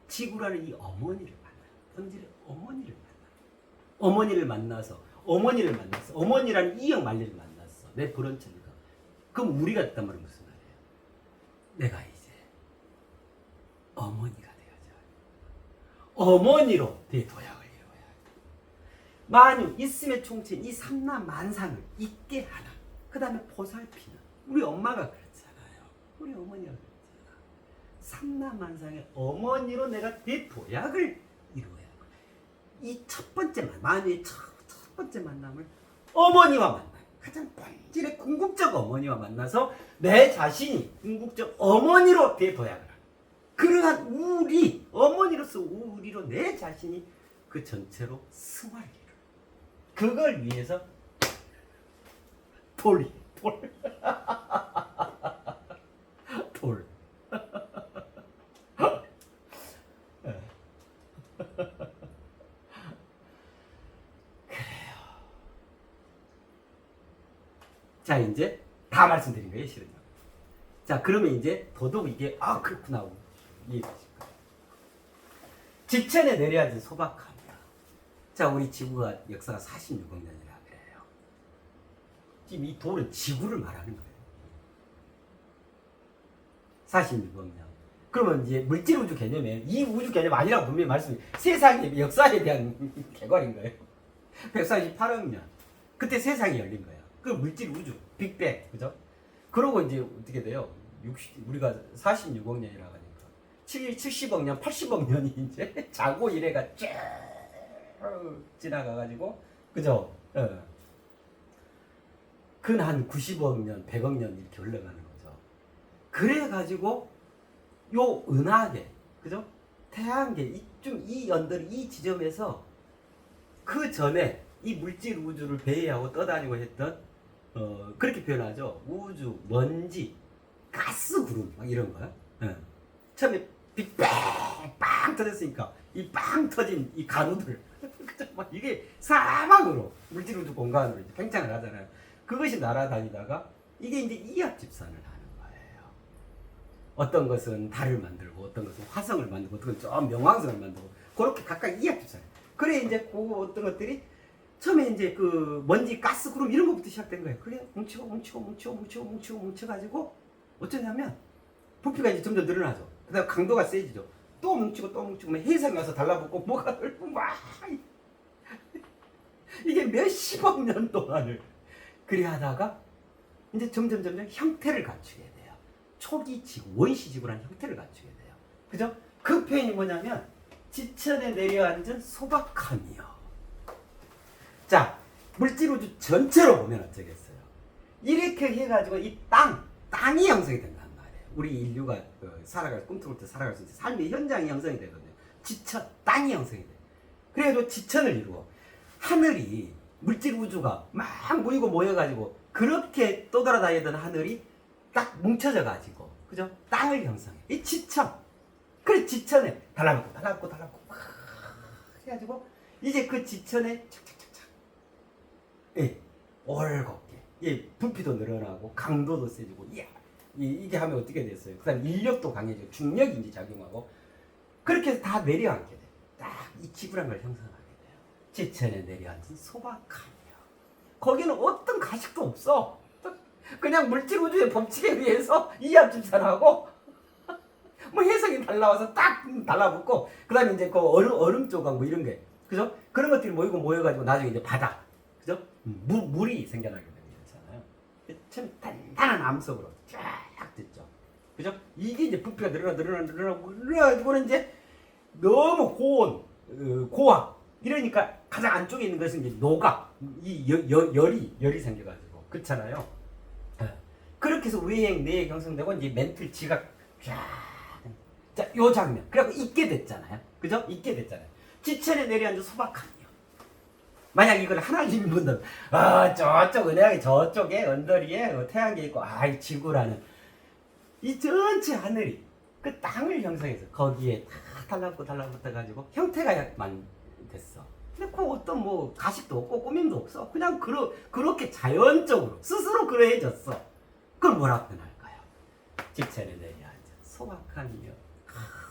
지구라는 이 어머니를 만나요. 본질의 어머니를 만나요. 어머니를 만나서 어머니라는 이형 만리를 만났어. 내 불원천이가. 그럼 우리가 됐단 말은 무슨 말이에요? 내가 이제 어머니가 되어져. 어머니로 내 도약을 이루어야 돼. 만유 있음의 총체인 이 삼라 만상을 있게 하나. 그 다음에 보살피는 우리 엄마가 그랬잖아요. 우리 어머니가 그랬잖아. 삼라만상의 어머니로 내가 대도약을 이루어야 돼. 이 첫 번째 만유의 첫 번째 만남을 어머니와 만나요. 가장 본질의 궁극적 어머니와 만나서 내 자신이 궁극적 어머니로 대도약을 하는 그러한 우리 어머니로서 우리로 내 자신이 그 전체로 승화를 이루어요. 그걸 위해서 돌. 그래요. 자, 이제 다 말씀드린 거예요, 실은요. 자, 그러면 이제 더더욱 이게 그렇구나 이해되실 거예요. 지천에 내려앉은 소박함이야. 자, 우리 지구가 역사가 46억 년이라 그래요. 지금 이 돌은 지구를 말하는 거예요. 46억 년. 그러면 이제 물질 우주 개념에 이 우주 개념 아니라고 분명히 말씀이 세상의 역사에 대한 개괄인 거예요. 148억 년. 그때 세상이 열린 거예요. 그 물질 우주, 빅뱅, 그죠? 그러고 이제 어떻게 돼요? 우리가 46억 년이라 하니까 70억 년, 80억 년이 이제 자고 이래가 쭉 지나가가지고, 그죠? 근 한 90억 년, 100억 년 이렇게 흘러가는 거죠. 그래가지고 요 은하계, 그죠? 태양계, 이 연들, 이 지점에서 그 전에 이 물질 우주를 배회하고 떠다니고 했던 그렇게 표현하죠. 우주, 먼지, 가스 구름 막 이런 거요. 처음에 빅뱅 빵 터졌으니까 이 빵 터진 이 가루들 막 이게 사막으로 물질 우주 공간으로 이제 팽창을 하잖아요. 그것이 날아다니다가 이게 이제 이합 집산을 하는 거예요. 어떤 것은 달을 만들고 어떤 것은 화성을 만들고 어떤 것은 좀 명왕성을 만들고 그렇게 각각 이합 집산. 그래 이제 그 어떤 것들이 처음에 이제 그 먼지, 가스, 구름 이런 것부터 시작된 거예요. 그래 뭉치고 어쩌냐면 부피가 이제 점점 늘어나죠. 그다음 강도가 세지죠. 또 뭉치고 해성이 와서 달라붙고 뭐가 늘고 막 이게 몇십억 년 동안을 그래 하다가 이제 점점 형태를 갖추게 돼요. 초기 지구, 원시 지구라는 형태를 갖추게 돼요. 그죠? 그 표현이 뭐냐면 지천에 내려앉은 소박함이요. 자, 물질우주 전체로 보면 어쩌겠어요? 이렇게 해가지고 이 땅이 형성이 된단 말이에요. 우리 인류가 꿈틀꿈틀 살아갈 수 있는 삶의 현장이 형성이 되거든요. 지천, 땅이 형성이 돼요. 그래도 지천을 이루어 하늘이 물질우주가 막 모여가지고 그렇게 떠돌아다니던 하늘이 딱 뭉쳐져가지고, 그죠? 땅을 형성해. 이 지천. 그래, 지천에 달라붙고 막 해가지고 이제 그 지천에 착착착착, 올곧게, 부피도 늘어나고 강도도 세지고, 이게 하면 어떻게 됐어요? 그다음 인력도 강해지고 중력이 이제 작용하고 그렇게 해서 다 내려앉게 돼. 딱 이 지구란 걸 형성하게 돼요. 지천에 내려앉은 소박함이요. 거기는 어떤 가식도 없어. 그냥 물질 우주의 법칙에 의해서 이합 집산하고 뭐 해성이 달라와서 딱 달라붙고, 그 다음에 이제 그 얼음 조각 뭐 이런 게, 그죠? 그런 것들이 모여가지고 나중에 이제 바다, 그죠? 물이 생겨나게 되는 거잖아요. 참 단단한 암석으로 쫙 됐죠. 그죠? 이게 이제 부피가 늘어나고 이제 너무 고압. 이러니까 가장 안쪽에 있는 것은 이제 노각, 열이 생겨가지고, 그렇잖아요. 그렇게 해서 외행, 내행 형성되고 이제 멘틀, 지각, 자, 요 장면. 그래갖고 있게 됐잖아요. 그죠? 있게 됐잖아요. 지천에 내려앉은 소박함이요. 만약 이걸 하나님 분들, 저쪽 은하계 저쪽에 언더리에 태양계 있고, 이 지구라는 이 전체 하늘이 그 땅을 형성해서 거기에 다 달라붙어가지고 형태가 됐어. 근데 그 어떤 뭐 가식도 없고 꾸밈도 없어. 그냥 그렇게 자연적으로 스스로 그러해졌어. 그걸 뭐라 표현할까요? 집체를 내려앉아 소박함이여.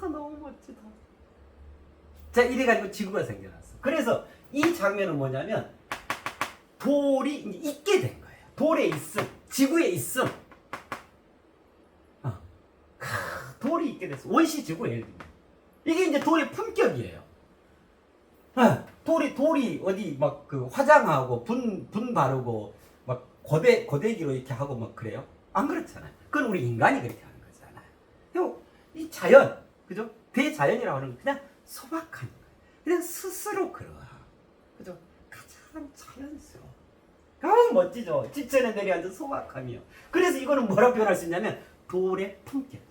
너무 멋지다. 자, 이래가지고 지구가 생겨났어. 그래서 이 장면은 뭐냐면 돌이 이제 있게 된 거예요. 돌에 있음, 지구에 있음. 돌이 있게 됐어. 원시지구 예를 들면. 이게 이제 돌의 품격이에요. 돌이 어디 막 그 화장하고 분 바르고 막 고데기로 이렇게 하고 막 그래요? 안 그렇잖아요. 그건 우리 인간이 그렇게 하는 거잖아요. 이 자연, 그죠? 대자연이라고 하는 건 그냥 소박한 거예요. 그냥 스스로 그러하. 그죠? 가장 자연스러워. 너무 멋지죠? 집천에 내려앉은 소박함이요. 그래서 이거는 뭐라고 표현할 수 있냐면 돌의 품격이에요.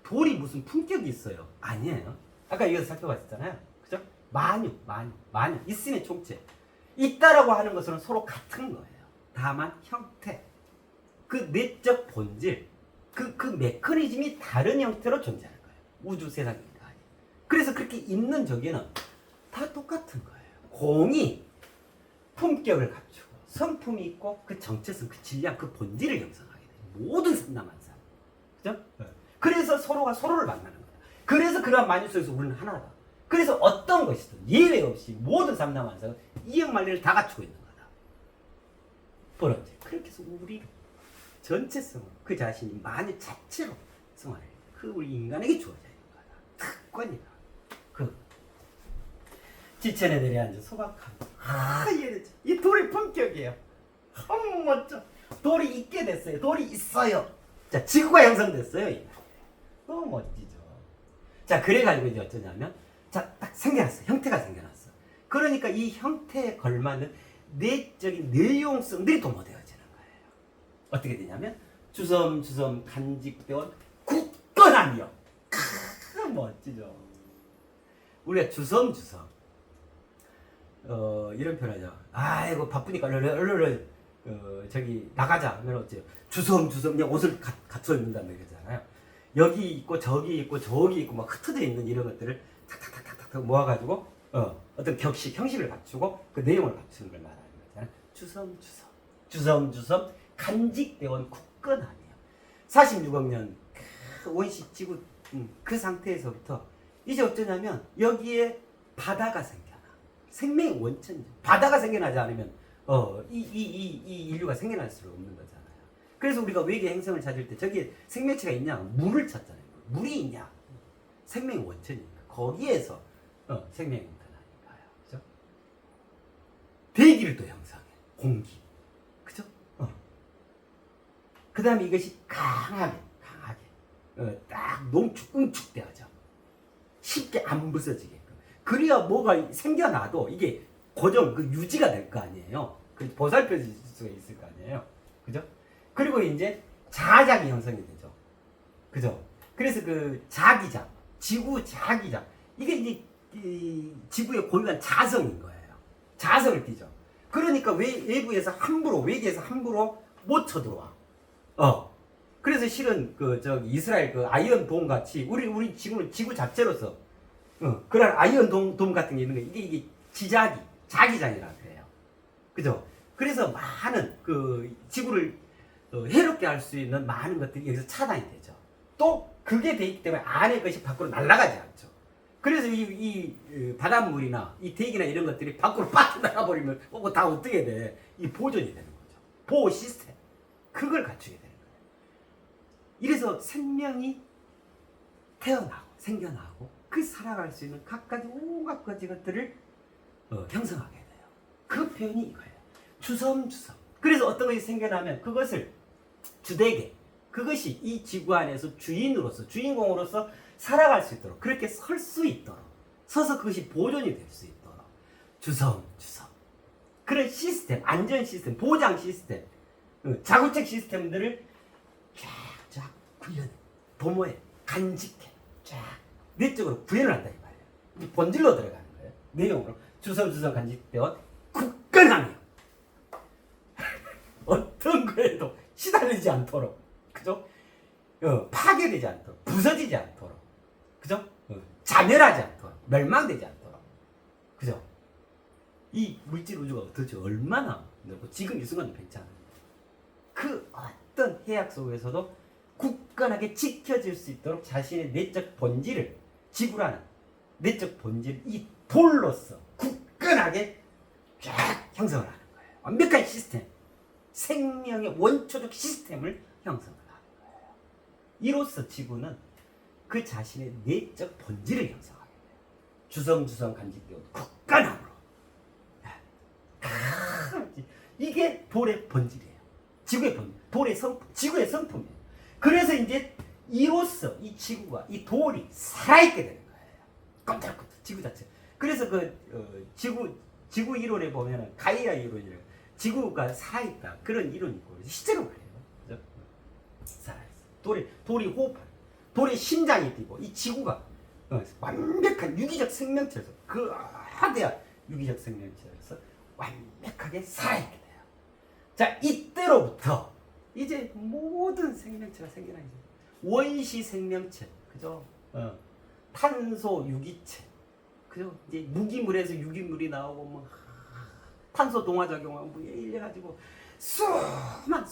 돌이 무슨 품격이 있어요? 아니에요. 아까 이거 살펴봤잖아요. 그죠? 만유. 있음의 총체. 있다라고 하는 것은 서로 같은 거예요. 다만 형태, 그 내적 본질, 그 메커니즘이 다른 형태로 존재하는 거예요. 우주 세상이니까. 그래서 그렇게 있는 저기는 다 똑같은 거예요. 공이 품격을 갖추고 성품이 있고 그 정체성, 그 질량, 그 본질을 형성하게 돼요. 모든 삼남한상. 그죠? 그래서 서로가 서로를 만나는 거예요. 그래서 그러한 만유 속에서 우리는 하나다. 그래서 어떤 것이든 예외 없이 모든 삼남한상은 이형만리를 다 갖추고 있는 거다. 번째, 그렇게 해서 우리 전체성을 그 자신이 만유 자체로 성화해요. 그 우리 인간에게 주어져 있는 거다. 특권이다. 그 지천에 내려앉은 소박함. 이 돌의 품격이에요. 너무 멋져. 돌이 있게 됐어요. 돌이 있어요. 자, 지구가 형성됐어요. 너무 멋지죠. 자, 그래가지고 이제 어쩌냐면, 자, 딱 생겨났어. 형태가 생겨났어. 그러니까 이 형태에 걸맞는 내적인 내용성들이 도모되어지는 거예요. 어떻게 되냐면, 주섬주섬 간직되어 굳건함이요. 멋지죠. 우리가 주섬주섬. 이런 표현하죠. 아이고 바쁘니까 얼른 저기 나가자 하면 어째요? 주섬주섬 그냥 옷을 갖춰 입는다는 얘기잖아요. 여기 있고 저기 있고 저기 있고 막 흩어져 있는 이런 것들을 탁탁탁탁탁 모아가지고 어떤 형식을 갖추고 그 내용을 갖추는 걸 말하는 거잖아요. 주섬주섬 간직되어 온 굳건함이에요. 46억 년 원시 지구 그 상태에서부터 이제 어쩌냐면 여기에 바다가 생겨나. 생명의 원천이죠. 바다가 생겨나지 않으면 이 인류가 생겨날 수 없는 거잖아요. 그래서 우리가 외계 행성을 찾을 때 저기에 생명체가 있냐? 물을 찾잖아요. 물이 있냐? 생명의 원천이니까. 거기에서 생명이 나타나니까요. 그죠? 대기를 또 형성해. 공기. 그죠? 그 다음에 이것이 강하게 딱 응축되어져. 쉽게 안 부서지게끔. 그래야 뭐가 생겨나도 이게 고정, 유지가 될 거 아니에요. 보살펴질 수가 있을 거 아니에요. 그죠? 그리고 이제 자작이 형성이 되죠. 그죠? 그래서 그 자기장, 지구 자기장. 이게 이제 지구의 고유한 자성인 거예요. 자성을 띠죠. 그러니까 외부에서 외계에서 함부로 못 쳐들어와. 그래서 실은 이스라엘 아이언 돔 같이 우리 지구는 지구 자체로서 그런 아이언 돔 같은 게 있는 거예요. 이게 자기장이라고 해요. 그죠? 그래서 많은 지구를 해롭게 할 수 있는 많은 것들이 여기서 차단이 되죠. 또 그게 돼 있기 때문에 안의 것이 밖으로 날아가지 않죠. 그래서 이 바닷물이나 이 대기나 이런 것들이 밖으로 빠져나가 버리면 다 어떻게 돼? 이 보존이 되는 거죠. 보호 시스템. 그걸 갖추게 되는 거예요. 이래서 생명이 생겨나고 그 살아갈 수 있는 각가지 온갖 가지 것들을 형성하게 돼요. 그 표현이 이거예요. 주섬주섬. 그래서 어떤 것이 생겨나면 그것을 주되게, 그것이 이 지구 안에서 주인공으로서 살아갈 수 있도록, 그렇게 설 수 있도록, 서서 그것이 보존이 될 수 있도록 주섬주섬. 그런 시스템, 안전 시스템, 보장 시스템, 자구책 시스템들을 쫙 구현해, 도모해, 간직해, 쫙 내적으로 구현을 한다 이 말이에요. 본질로 들어가는 거예요. 내용으로 주섬주섬 간직되어 굳건함이요. 어떤 거에도 시달리지 않도록, 그죠? 파괴되지 않도록, 부서지지 않도록, 그죠? 자멸하지 않도록, 멸망되지 않도록, 그죠? 이 물질 우주가 도대체 얼마나 넓고 지금 이 순간도 괜찮아요. 그 어떤 해약 속에서도 굳건하게 지켜질 수 있도록 자신의 내적 본질을, 지구라는 내적 본질, 이 돌로서 굳건하게 쫙 형성을 하는 거예요. 완벽한 시스템, 생명의 원초적 시스템을 형성을 하는 거예요. 이로써 지구는 그 자신의 내적 본질을 형성하게 돼요. 주섬주섬 간직되고 굳건함으로. 이게 돌의 본질이에요. 지구의 본질, 돌의 성품, 지구의 성품이에요. 그래서 이제 이로써 이 지구가, 이 돌이 살아있게 되는 거예요. 꼼짝꼼짝 지구 자체. 그래서 지구 이론에 보면은 가이아 이론이래요. 지구가 살아있다, 그런 이론이 있고 실제로 그래요. 그죠? 살아있어. 돌이 호흡하고 돌의 심장이 뛰고 이 지구가 완벽한 유기적 생명체에서, 그 하대한 유기적 생명체에서 완벽하게 살아있게 돼요. 자, 이때로부터 이제 모든 생명체가 생겨나. 이제 원시 생명체, 그죠? 탄소 유기체, 그죠? 이제 무기물에서 유기물이 나오고 뭐 탄소 동화 작용하고 뭐 이래 가지고 수만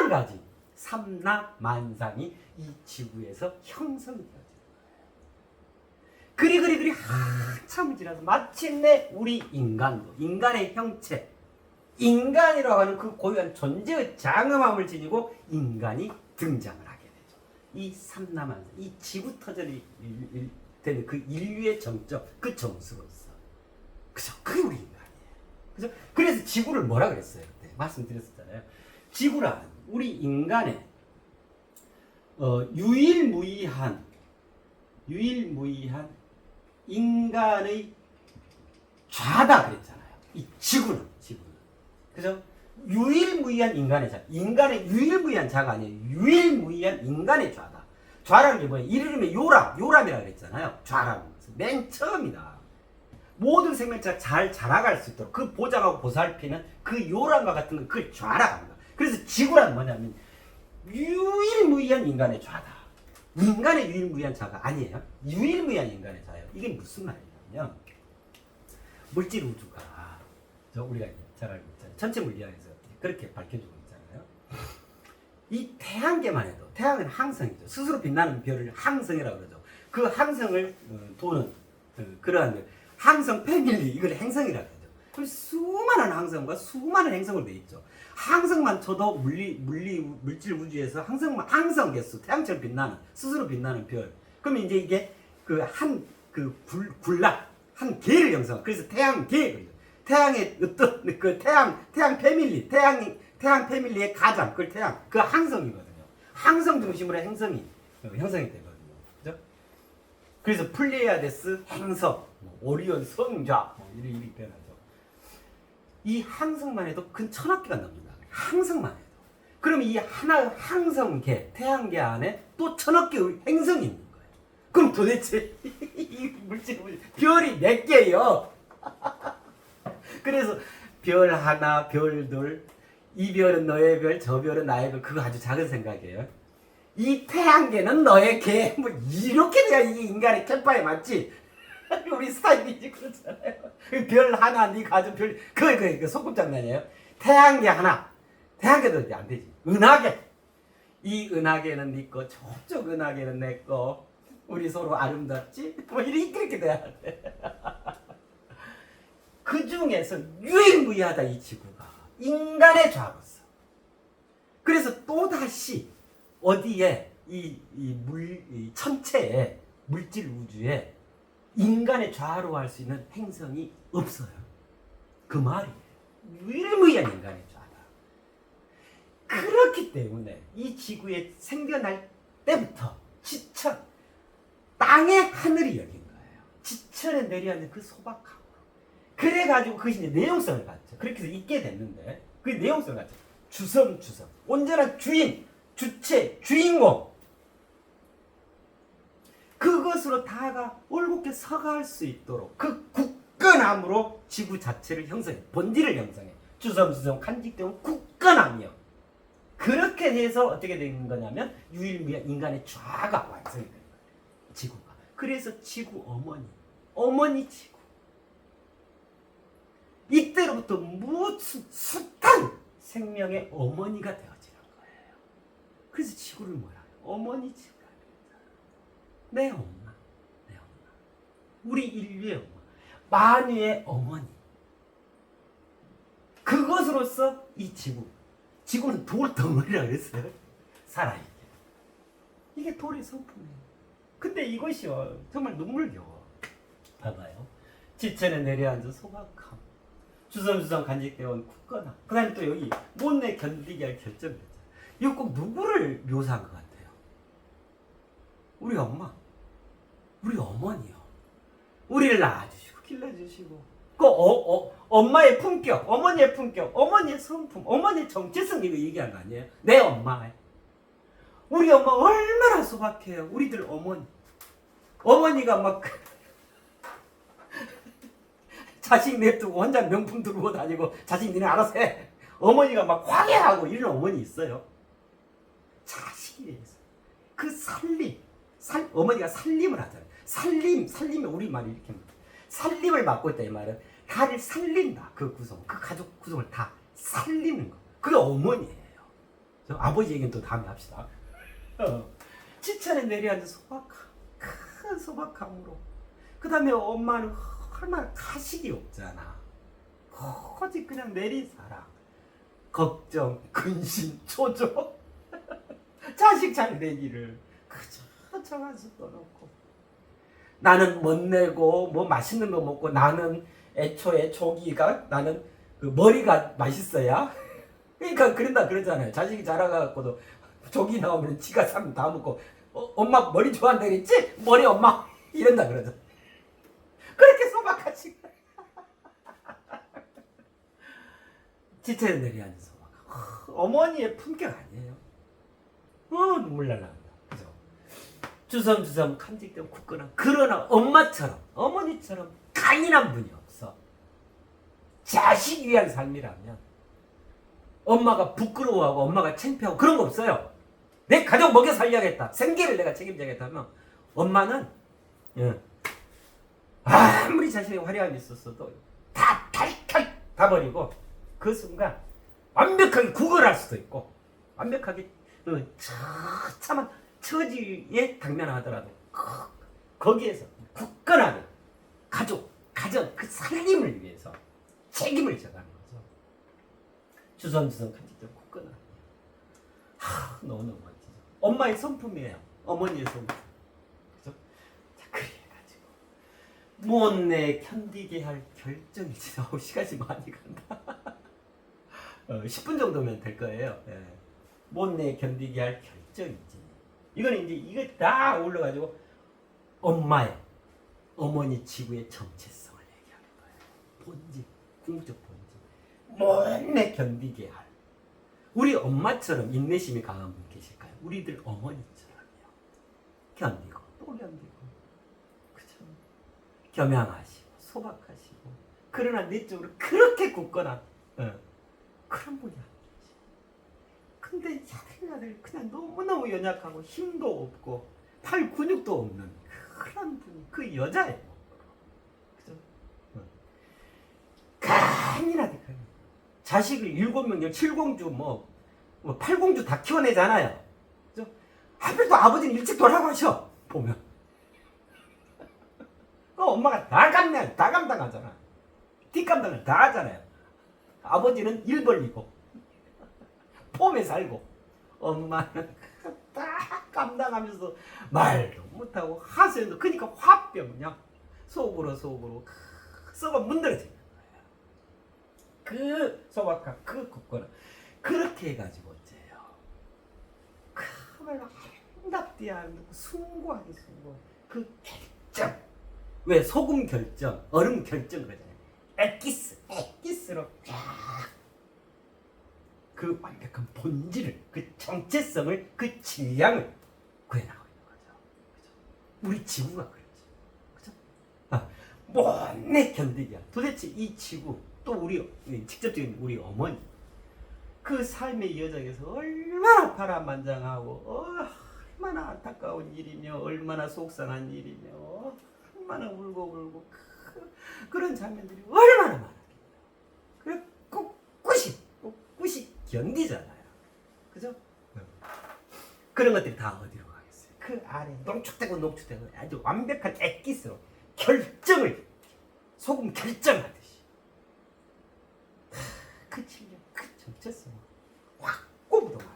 가지 삼라만상이 이 지구에서 형성이 되어지는 거예요. 그리 한참을 지나서 마침내 우리 인간도, 인간의 형체, 인간이라고 하는 그 고유한 존재의 장엄함을 지니고 인간이 등장을 하게 되죠. 이 삼라만상, 이 지구 터전이 되는 그 인류의 정점, 그 정수로서. 그죠? 그게 우리 인간이에요. 그죠? 그래서 지구를 뭐라 그랬어요? 그때 말씀드렸었잖아요. 지구란 우리 인간의 유일무이한 인간의 좌다 그랬잖아요. 이 지구는. 그죠? 유일무이한 인간의 좌. 인간의 유일무이한 좌가 아니에요. 유일무이한 인간의 좌다. 좌라는 게 뭐예요? 이름에 요람이라고 그랬잖아요. 좌라는 것은 맨 처음이다. 모든 생명체가 잘 자라갈 수 있도록 그 보장하고 보살피는 그 요람과 같은 걸 그걸 좌라고 합니다. 그래서 지구란 뭐냐면 유일무이한 인간의 좌다. 인간의 유일무이한 좌가 아니에요. 유일무이한 인간의 좌예요. 이게 무슨 말이냐면 물질 우주가 우리가 잘 알고 있잖아요. 전체 물리학에서 그렇게 밝혀주고 있잖아요. 이 태양계만 해도, 태양은 항성이죠. 스스로 빛나는 별을 항성이라고 그러죠. 그 항성을 도는 그러한 항성 패밀리, 이걸 행성이라고 하죠. 그럼 수많은 항성과 수많은 행성으로 되어 있죠. 항성만 쳐도 물질 우주에서 항성 개수, 태양처럼 빛나는, 스스로 빛나는 별. 그러면 이제 이게 군락, 한 개를 형성. 그래서 태양계. 태양의 어떤 태양 패밀리, 태양 패밀리의 가장, 그걸 태양, 그 항성이거든요. 항성 중심으로 행성이 형성이 되거든요. 그죠? 그래서 플레이아데스 행성, 오리온 성자, 이렇게 표현하죠. 이 항성만 해도 근 1000억 개가 넘는다. 항성만 해도. 그러면 이 하나의 항성계, 태양계 안에 또 1000억 개의 행성이 있는 거예요. 그럼 도대체 이 물질, 별이 몇 개예요? 그래서 별 하나, 별 둘, 이 별은 너의 별, 저 별은 나의 별, 그거 아주 작은 생각이에요. 이 태양계는 너의 개, 뭐 이렇게 돼야 이 인간의 캐파에 맞지. 우리 스타일이지 그렇잖아요. 별 하나, 네 가진 별, 그 소꿉장난이에요. 태양계 하나, 태양계도 안 되지. 은하계, 이 은하계는 네 거, 저쪽 은하계는 내 거, 우리 서로 아름답지? 뭐 이렇게 돼야 돼. 그 중에서 유일무이하다 이 지구가 인간의 좌로서. 그래서 또 다시 어디에 이 천체에 물질 우주에 인간의 좌로 할 수 있는 행성이 없어요. 그 말이 유일무이한 인간의 좌다. 그렇기 때문에 이 지구에 생겨날 때부터 지천, 땅의 하늘이 열린 거예요. 지천에 내려앉는 그 소박함. 그래가지고 그것이 이제 내용성을 갖죠. 그렇게 해서 있게 됐는데, 그 내용성을 갖죠. 주섬. 온전한 주인, 주체, 주인공. 그것으로 다가 올곧게 서갈 수 있도록 그 굳건함으로 지구 자체를 형성해. 본질을 형성해. 주섬 간직되면 굳건함이요. 그렇게 해서 어떻게 되는 거냐면 유일무이한 인간의 좌가 완성이 되는 거예요. 지구가. 그래서 지구 어머니 지구. 이때로부터 무슨 숱한 생명의 어머니가 되어지는 거예요. 그래서 지구를 뭐라 해요? 어머니 집을 내 엄마, 내 엄마, 우리 인류의 엄마, 만유의 어머니. 그것으로서 이 지구는 돌덩어리라 그랬어요. 살아있게. 이게 돌의 성품이에요. 근데 이것이요 정말 눈물겨워. 봐봐요. 지천에 내려앉은 소박함, 주섬주섬 간직되어 굳거나, 그 다음에 또 여기 못내 견디게 할 결정을 했잖아. 이거 꼭 누구를 묘사한 것 같아요? 우리 엄마, 우리 어머니요. 우리를 낳아주시고 길러주시고 그 엄마의 품격, 어머니의 품격, 어머니의 성품, 어머니의 정체성 이거 얘기한 거 아니에요? 내 엄마. 우리 엄마 얼마나 소박해요. 우리들 어머니가 막 자식 냅두고 혼자 명품 들고 다니고 자식 니네 알아서 해. 어머니가 막 화해하고 이런 어머니 있어요. 자식이 위해서. 그 어머니가 살림을 하잖아요. 살림이 우리말이 이렇게 살림을 맡고 있다 이 말은 나를 살린다. 그 구성, 그 가족 구성을 다 살리는 거. 그게 어머니예요. 아버지 얘기는 또 다음에 합시다. 지천에 내려앉은 소박함, 큰 소박함으로. 그 다음에 엄마는 얼마나 가식이 없잖아. 오직 그냥 내리사랑, 걱정, 근심, 초조. 자식 잘 되기를 그저 정한수 떠놓고. 나는 멋내고 뭐 맛있는 거 먹고, 나는 애초에 조기가, 나는 그 머리가 맛있어야. 그러니까 그런다 그러잖아요. 자식이 자라가지고도 조기 나오면 지가 참 다 먹고, 엄마 머리 좋아한다 그랬지? 머리 엄마 이런다 그러죠. 그렇게 소박하지. 지체에 내려앉은 소박. 어머니의 품격 아니에요. 눈물 날라간다. 그죠? 주섬주섬 간직되고 굳거나, 그러나 엄마처럼, 어머니처럼 강인한 분이 없어. 자식 위한 삶이라면 엄마가 부끄러워하고 엄마가 창피하고 그런 거 없어요. 내 가족 먹여 살려야겠다, 생계를 내가 책임져야겠다면 엄마는 아무리 자신의 화려함이 있었어도 다 탈탈 다 버리고 그 순간 완벽하게 구걸할 수도 있고, 완벽하게 처참한 처지에 당면하더라도 거기에서 굳건하게 가정 그 살림을 위해서 책임을 져가는 거죠. 주섬주섬 간직되고 굳건하게. 너무너무 멋지죠. 엄마의 성품이에요. 어머니의 성품. 그죠? 자, 그래가지고 못내 견디게 할 결정이지. 시간이 많이 간다. 10분 정도면 될 거예요. 못내 견디게 할 결정이지. 이거는 이제 이거 다 올라가지고 어머니 지구의 정체성을 얘기하는 거예요. 본질, 궁극적 본질. 못내 견디게 할. 우리 엄마처럼 인내심이 강한 분 계실까요? 우리들 어머니처럼요. 견디고 또 견디고, 그죠? 겸양하시고 소박하시고, 그러나 내적으로 그렇게 굳거나 그런 분이 안 계시. 근데 야들야들 그냥 너무너무 연약하고 힘도 없고 팔 근육도 없는 그런 분이 그 여자예요. 그죠? 강인하게 자식을 7명, 7공주, 뭐 8공주 다 키워내잖아요. 그죠? 하필 또 아버지는 일찍 돌아가셔, 보면. 엄마가 다 감당하잖아. 뒷감당을 다 하잖아요. 아버지는 일 벌리고, 폼에 살고, 엄마는 다 감당하면서 말도 못하고 하소연도, 그러니까 화병이야. 속으로 썩어 문드러져. 그 소박함, 그 굳건함, 그렇게 해가지고 어째요? 그야말로 아름답디 아름답고 숭고하게 숭고, 그 결정. 왜 소금 결정, 얼음 결정 그러잖아요. 엑기스로 그 완벽한 본질을, 그 정체성을, 그 질량을 구해나가고 있는 거죠. 그죠? 우리 지구가 그렇죠. 그죠? 못내 견디기야. 도대체 이 지구, 또 우리 직접적인 우리 어머니, 그 삶의 여정에서 얼마나 파란만장하고 얼마나 안타까운 일이며 얼마나 속상한 일이며 얼마나 울고 그런 장면들이 얼마나 많았겠어요. 그래 꿋꿋이 견디잖아요. 그죠? 그런 것들이 다 어디로 가겠어요? 그 안에 농축되고 농축되고 아주 완벽한 액기스로 결정을 소금 결정하듯이 그 7년 그 정체성을 확고부동하게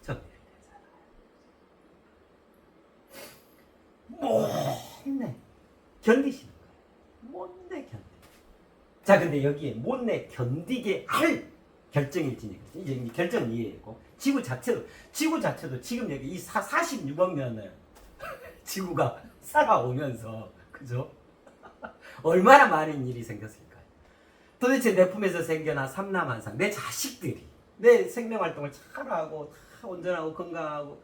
정리를 되잖아요. 못내 견디시는 거예요. 못내 견디. 자, 근데 여기에 못내 견디게 할 결정일지니까 이제 결정은 이해했고 지구 자체도 지금 여기 이 46억 년을 지구가 살아오면서 그죠? 얼마나 많은 일이 생겼을까요? 도대체 내 품에서 생겨난 삼남한상 내 자식들이 내 생명활동을 잘하고 다 온전하고 건강하고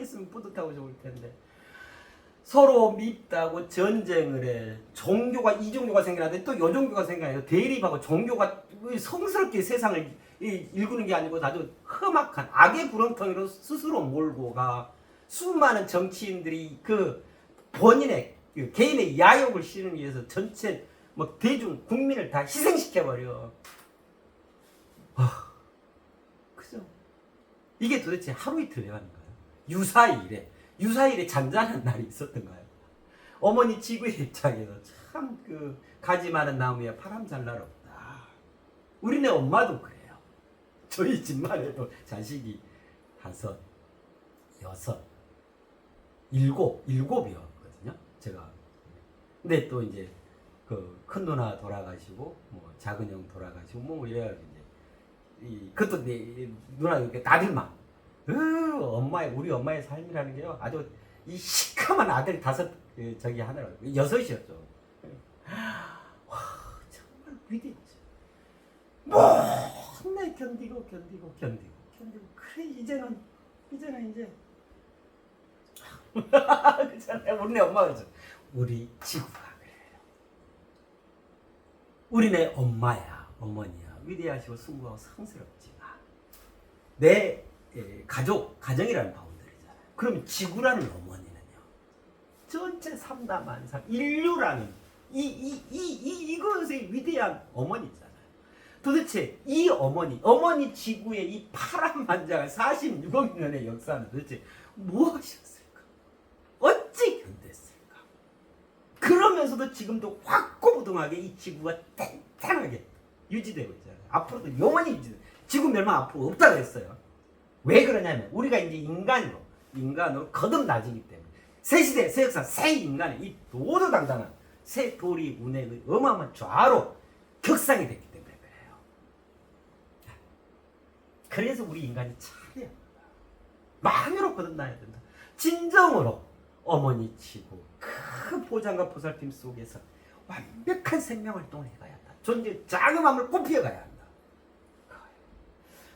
있으면 뿌듯하고 좋을 텐데 서로 밉다고 전쟁을 해. 종교가 이 종교가 생겨나는데 또 요 종교가 생겨나요. 대립하고 종교가 성스럽게 세상을 일구는 게 아니고 아주 험악한 악의 구렁텅이로 스스로 몰고 가. 수많은 정치인들이 그 본인의 그 개인의 야욕을 실현하기 위해서 전체 뭐 대중 국민을 다 희생시켜 버려. 그죠? 이게 도대체 하루 이틀 왜 하는 거예요? 유사일에 잔잔한 날이 있었던가요? 어머니 지구의 입장에서 참 그 가지 많은 나무에 바람 잘 날 없다. 우리네 엄마도 그래요. 저희 집만 해도 자식이 5, 6, 7이었거든요. 제가. 근데 또 이제 그 큰 누나 돌아가시고 뭐 작은 형 돌아가시고 뭐 이래가지고 이제 그것도 내 누나 이렇게 다들만 우리 엄마의 삶이라는 게요 아주 이 시커먼 아들 5 저기 하느라고 6이었죠. 와 정말 위대하죠. 맨날 견디고 그래 이제는 이제 그렇잖아요. 우리네 엄마가 그러죠. 우리 지구가 그래요. 우리네 엄마야 어머니야 위대하시고 숭고하고 성스럽지만 내 가정이라는 바운더리잖아요. 그럼 지구라는 어머니는요. 전체 삼다만상 인류라는 이것의 위대한 어머니잖아요. 도대체 이 어머니 지구의 이 파란만장한 46억 년의 역사는 도대체 무엇이었을까? 어찌 견뎠을까? 그러면서도 지금도 확고부동하게 이 지구가 탄탄하게 유지되고 있잖아요. 앞으로도 영원히 유지돼. 지구 멸망 앞으로 없다고 했어요. 왜 그러냐면 우리가 이제 인간으로 거듭나지기 때문에 새 시대, 새 역사, 새 인간의 이 도도당당한 새 도리 운의 어마어마한 좌로 격상이 됐기 때문에 그래요. 그래서 우리 인간이 차려야 한다. 만으로 거듭나야 된다. 진정으로 어머니 치고 큰 보장과 보살핌 속에서 완벽한 생명활동을 해가야 한다. 존재 자그마함을 꽃피워가야 한다.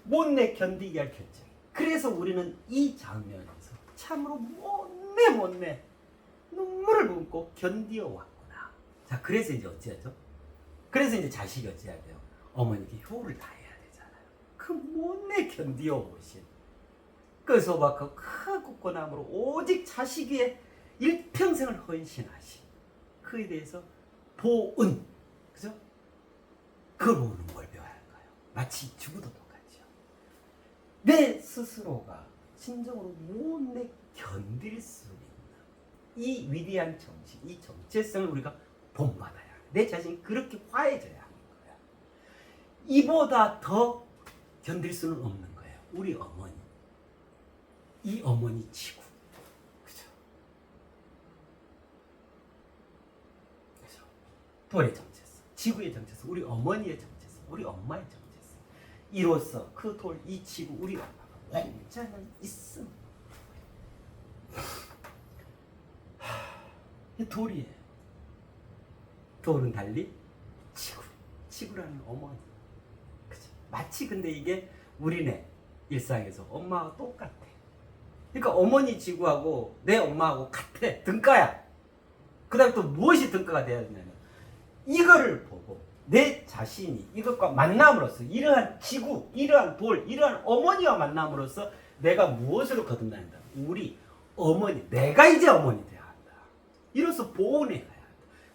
못내 견디게 할 결정. 그래서 우리는 이 장면에서 참으로 못내 눈물을 붓고 견디어 왔구나. 자, 그래서 이제 어찌하죠? 그래서 이제 자식이 어찌해야 돼요? 어머니께 효를 다해야 되잖아요. 그 못내 견디어 오신 그 소박하고 큰 굳건함으로 오직 자식 위에 일평생을 헌신하신 그에 대해서 보은, 그죠? 그 보는 걸 배워야 할까요? 마치 주부도 똑같죠. 내 스스로가 진정으로 못내 견딜 수 있는 이 위대한 정신, 이 정체성을 우리가 본받아야 해요. 내 자신이 그렇게 화해져야 하는 거야. 이보다 더 견딜 수는 없는 거예요. 우리 어머니. 이 어머니 지구. 그죠? 그죠? 돌의 정체성, 지구의 정체성, 우리 어머니의 정체성, 우리 엄마의 정체성. 이로써 그 돌, 이 지구, 우리 엄마가 완전한 있음. 돌이에요. 돌은 달리 지구라는 어머니. 그죠? 마치 근데 이게 우리네 일상에서 엄마와 똑같아. 그러니까 어머니 지구하고 내 엄마하고 같아. 등가야. 그 다음에 또 무엇이 등가가 되어야 되냐면 이거를 보고 내 자신이 이것과 만남으로써 이러한 지구, 이러한 돌, 이러한 어머니와 만남으로써 내가 무엇으로 거듭난다? 우리 어머니, 내가 이제 어머니 돼야 한다. 이로써 보온해 가야 한다.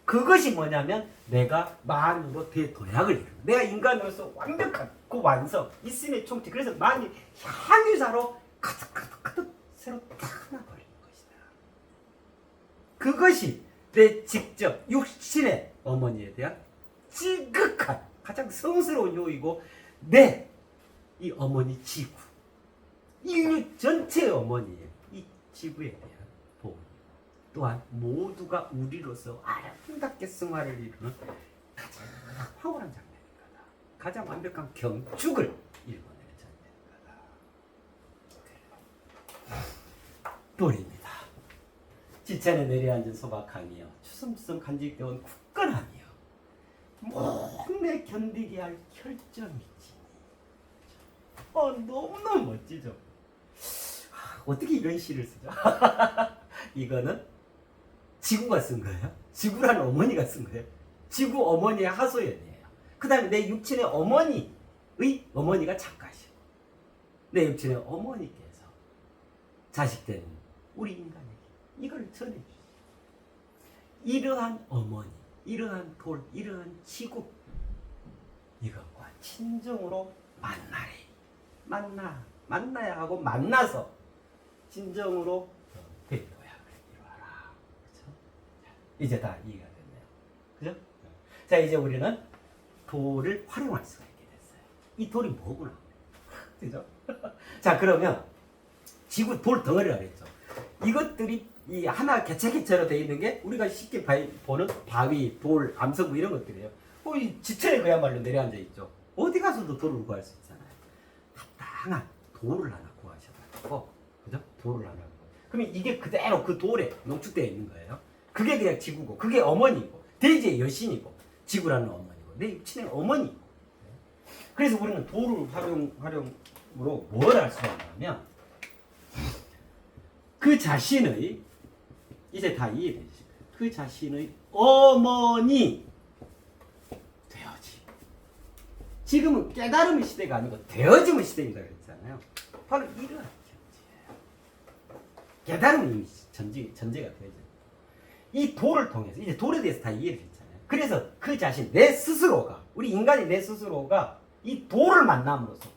그것이 뭐냐면 내가 만으로 대도약을 이루는 내가 인간으로서 완벽한 그 완성, 있음의 총체. 그래서 만이 향유자로 가득 새로 타나버린 것이다. 그것이 내 직접 육신의 어머니에 대한 지극한 가장 성스러운 요이고 내 이 어머니 지구, 인류 전체의 어머니의 이 지구에 대한 보호, 또한 모두가 우리로서 아름답게 승화를 이루는 가장 황홀한 장면인 거다. 가장 완벽한 경축을 일궈내는 장면인 거다. 돌입니다. 지천에 내려앉은 소박함이여, 추섬추섬 간직되온 굳건함이여, 목내 견디게 할 혈정이지. 너무너무 멋지죠. 어떻게 이런 시를 쓰죠? 이거는 지구가 쓴 거예요. 지구라는 어머니가 쓴 거예요. 지구 어머니의 하소연이에요. 그 다음에 내 육친의 어머니의 어머니가 작가시고, 내 육친의 어머니께서 자식된 우리 인간에게 이걸 전해주시죠. 이러한 어머니, 이러한 돌, 이러한 지구, 이것과 진정으로 만나야 하고, 만나서 진정으로 대도약을 이루어라. 그렇죠? 이제 다 이해가 됐네요. 그죠? 자, 이제 우리는 돌을 활용할 수가 있게 됐어요. 이 돌이 뭐구나. 그죠? 자, 그러면 지구 돌 덩어리라고 했죠. 이것들이 이 하나 개체개체로 되어 있는 게 우리가 쉽게 보는 바위, 돌, 암석부 이런 것들이에요. 이 지천에 그야말로 내려앉아 있죠. 어디 가서도 돌을 구할 수 있잖아요. 합당한 돌을 하나 구하셔가지고, 그죠? 돌을 하나. 그러면 이게 그대로 그 돌에 농축되어 있는 거예요. 그게 그냥 지구고, 그게 어머니고, 대지의 여신이고, 지구라는 어머니고, 내 육친의 어머니고. 그래서 우리는 돌을 활용으로 뭘 할 수가 있냐면, 그 자신의, 이제 다 이해되시죠? 그 자신의 어머니 되어짐. 지금은 깨달음의 시대가 아니고 되어짐의 시대인가 그랬잖아요. 바로 이러한 경지예요. 깨달음이 이미 전제가 되어져. 이 돌을 통해서, 이제 돌에 대해서 다 이해를 했잖아요. 그래서 그 자신, 내 스스로가, 우리 인간이 내 스스로가 이 돌을 만남으로써,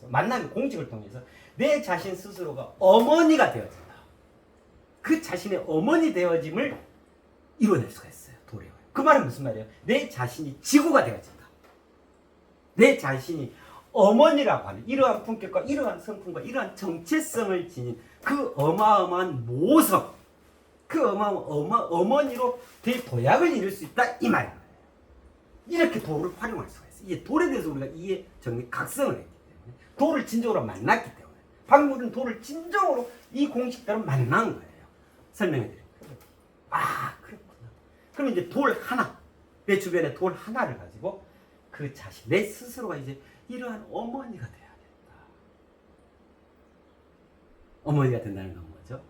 만남의 공식을 통해서 내 자신 스스로가 어머니가 되어진다. 그 자신의 어머니 되어짐을 이뤄낼 수가 있어요. 돌에. 그 말은 무슨 말이에요? 내 자신이 지구가 되어진다. 내 자신이 어머니라고 하는 이러한 품격과 이러한 성품과 이러한 정체성을 지닌 그 어마어마한 모성, 그 어머니로 대도약을 이룰 수 있다, 이 말이에요. 이렇게 돌을 활용할 수가 있어요. 이제 돌에 대해서 우리가 이해, 정리, 각성을 했기 때문에, 돌을 진정으로 만났기 때문에, 방금 우리는 돌을 진정으로 이 공식대로 만난 거예요. 설명해 드릴게요. 그렇구나. 그럼 이제 돌 하나, 내 주변에 돌 하나를 가지고 그 자신, 내 스스로가 이제 이러한 어머니가 돼야겠다. 어머니가 된다는 건 뭐죠?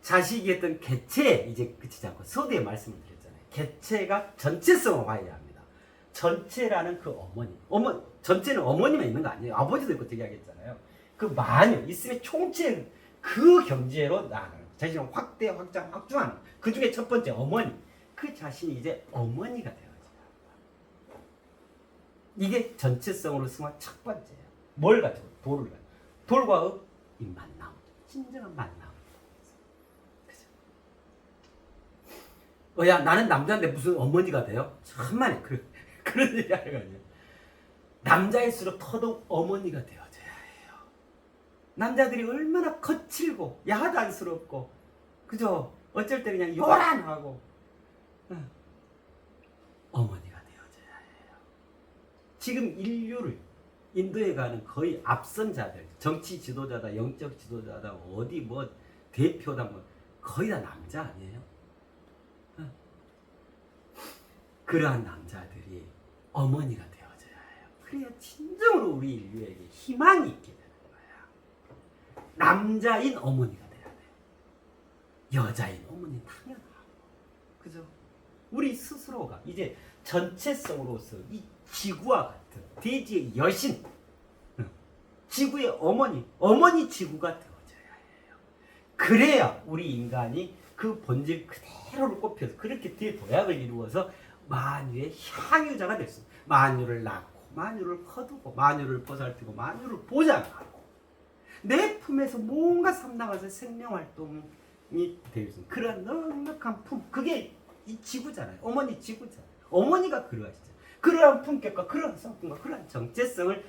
자식이 했던 개체에 이제 그치지 않고 서두에 말씀을 드렸잖아요. 개체가 전체성을 화해해야 합니다. 전체라는 그 전체는 어머니만 있는 거 아니에요. 아버지도 있고 되게 하겠잖아요. 그 마녀, 있음의 총체, 그 경지로 나아가는, 자신을 확대, 확장, 확충하는, 그 중에 첫 번째 어머니. 그 자신이 이제 어머니가 되어져야 한다. 이게 전체성으로 승화 첫 번째예요. 뭘 가지고? 돌을 가지고. 돌과 이 만남, 진정한 만남. 그죠? 나는 남자인데 무슨 어머니가 돼요? 참만해. 그런 얘기 하는 거 아니에요. 남자일수록 더더욱 어머니가 되어져야 해요. 남자들이 얼마나 거칠고 야단스럽고, 그죠? 어쩔 때 그냥 요란하고, 어머니가 되어져야 해요. 지금 인류를 인도에 가는 거의 앞선 자들, 정치 지도자다, 영적 지도자다, 어디 뭐 대표다, 뭐 거의 다 남자 아니에요? 그러한 남자들이 어머니가 되어져야 해요. 그래야 진정으로 우리 인류에게 희망이 있게 되는 거야. 남자인 어머니가 돼야 돼요. 여자인 어머니는 당연하고. 그죠? 우리 스스로가 이제 전체성으로서 이 지구와 같은 대지의 여신, 지구의 어머니 지구가 되어져야 해요. 그래야 우리 인간이 그 본질 그대로를 꼽혀서 그렇게 대도약을 이루어서 만유의 향유자가 될 수 있습니다. 만유를 낳고, 만유를 거두고, 만유를 보살피고, 만유를 보장하고, 내 품에서 뭔가 삼나가서 생명활동이 되어 있는 그런 넉넉한 품. 그게 이 지구잖아요. 어머니 지구잖아요. 어머니가 그러하시죠. 그러한 품격과 그러한 성품과 그러한 정체성을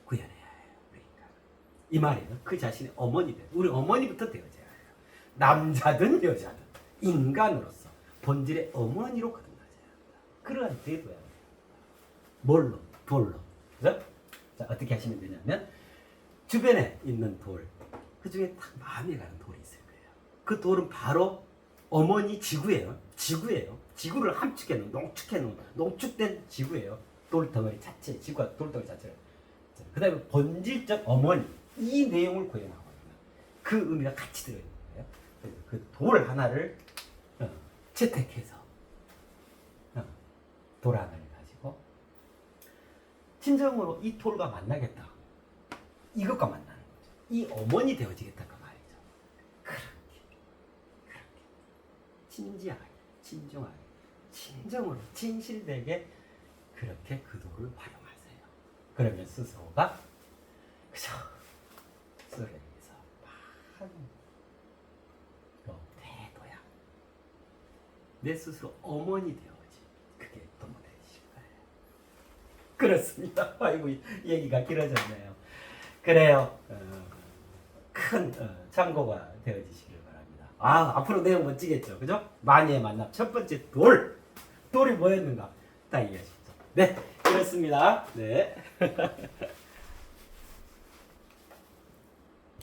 구현해야 해요. 그러니까 이 말이에요. 그 자신의 어머니들. 우리 어머니부터 되어져야 해요. 남자든 여자든 인간으로서 본질의 어머니로 거듭나져야 합니다. 그러한 태도야. 뭘로? 돌로. 그죠? 자, 어떻게 하시면 되냐면 주변에 있는 돌, 그 중에 딱 마음에 가는 돌이 있을 거예요. 그 돌은 바로 어머니 지구예요. 지구예요. 지구를 함축해 놓은, 농축해 놓은, 농축된 지구예요. 돌덩어리 자체, 지구와 돌덩어리 자체를. 그 다음에 본질적 어머니, 이 내용을 구현하거든요. 그 의미가 같이 들어있는 거예요. 그 돌 하나를 채택해서 돌 하나를 가지고 진정으로 이 돌과 만나겠다. 이것과 만나는 거죠. 이 어머니 되어지겠다 그 말이죠. 그렇게 진지하게, 진중하게, 진정으로, 진실되게 그렇게 그 돌을 활용하세요. 그러면 스스로가 그저 스스로에 대해서 많은 태도야. 내 스스로 어머니 되어지. 그게 도모되실 거예요. 그렇습니다. 아이고 얘기가 길어졌네요. 그래요. 큰 참고가 되어지시길 바랍니다. 앞으로 내용 멋지겠죠, 그죠? 마니의 만남 첫 번째 돌이 뭐였는가 딱 이해하시죠. 네, 그렇습니다. 네.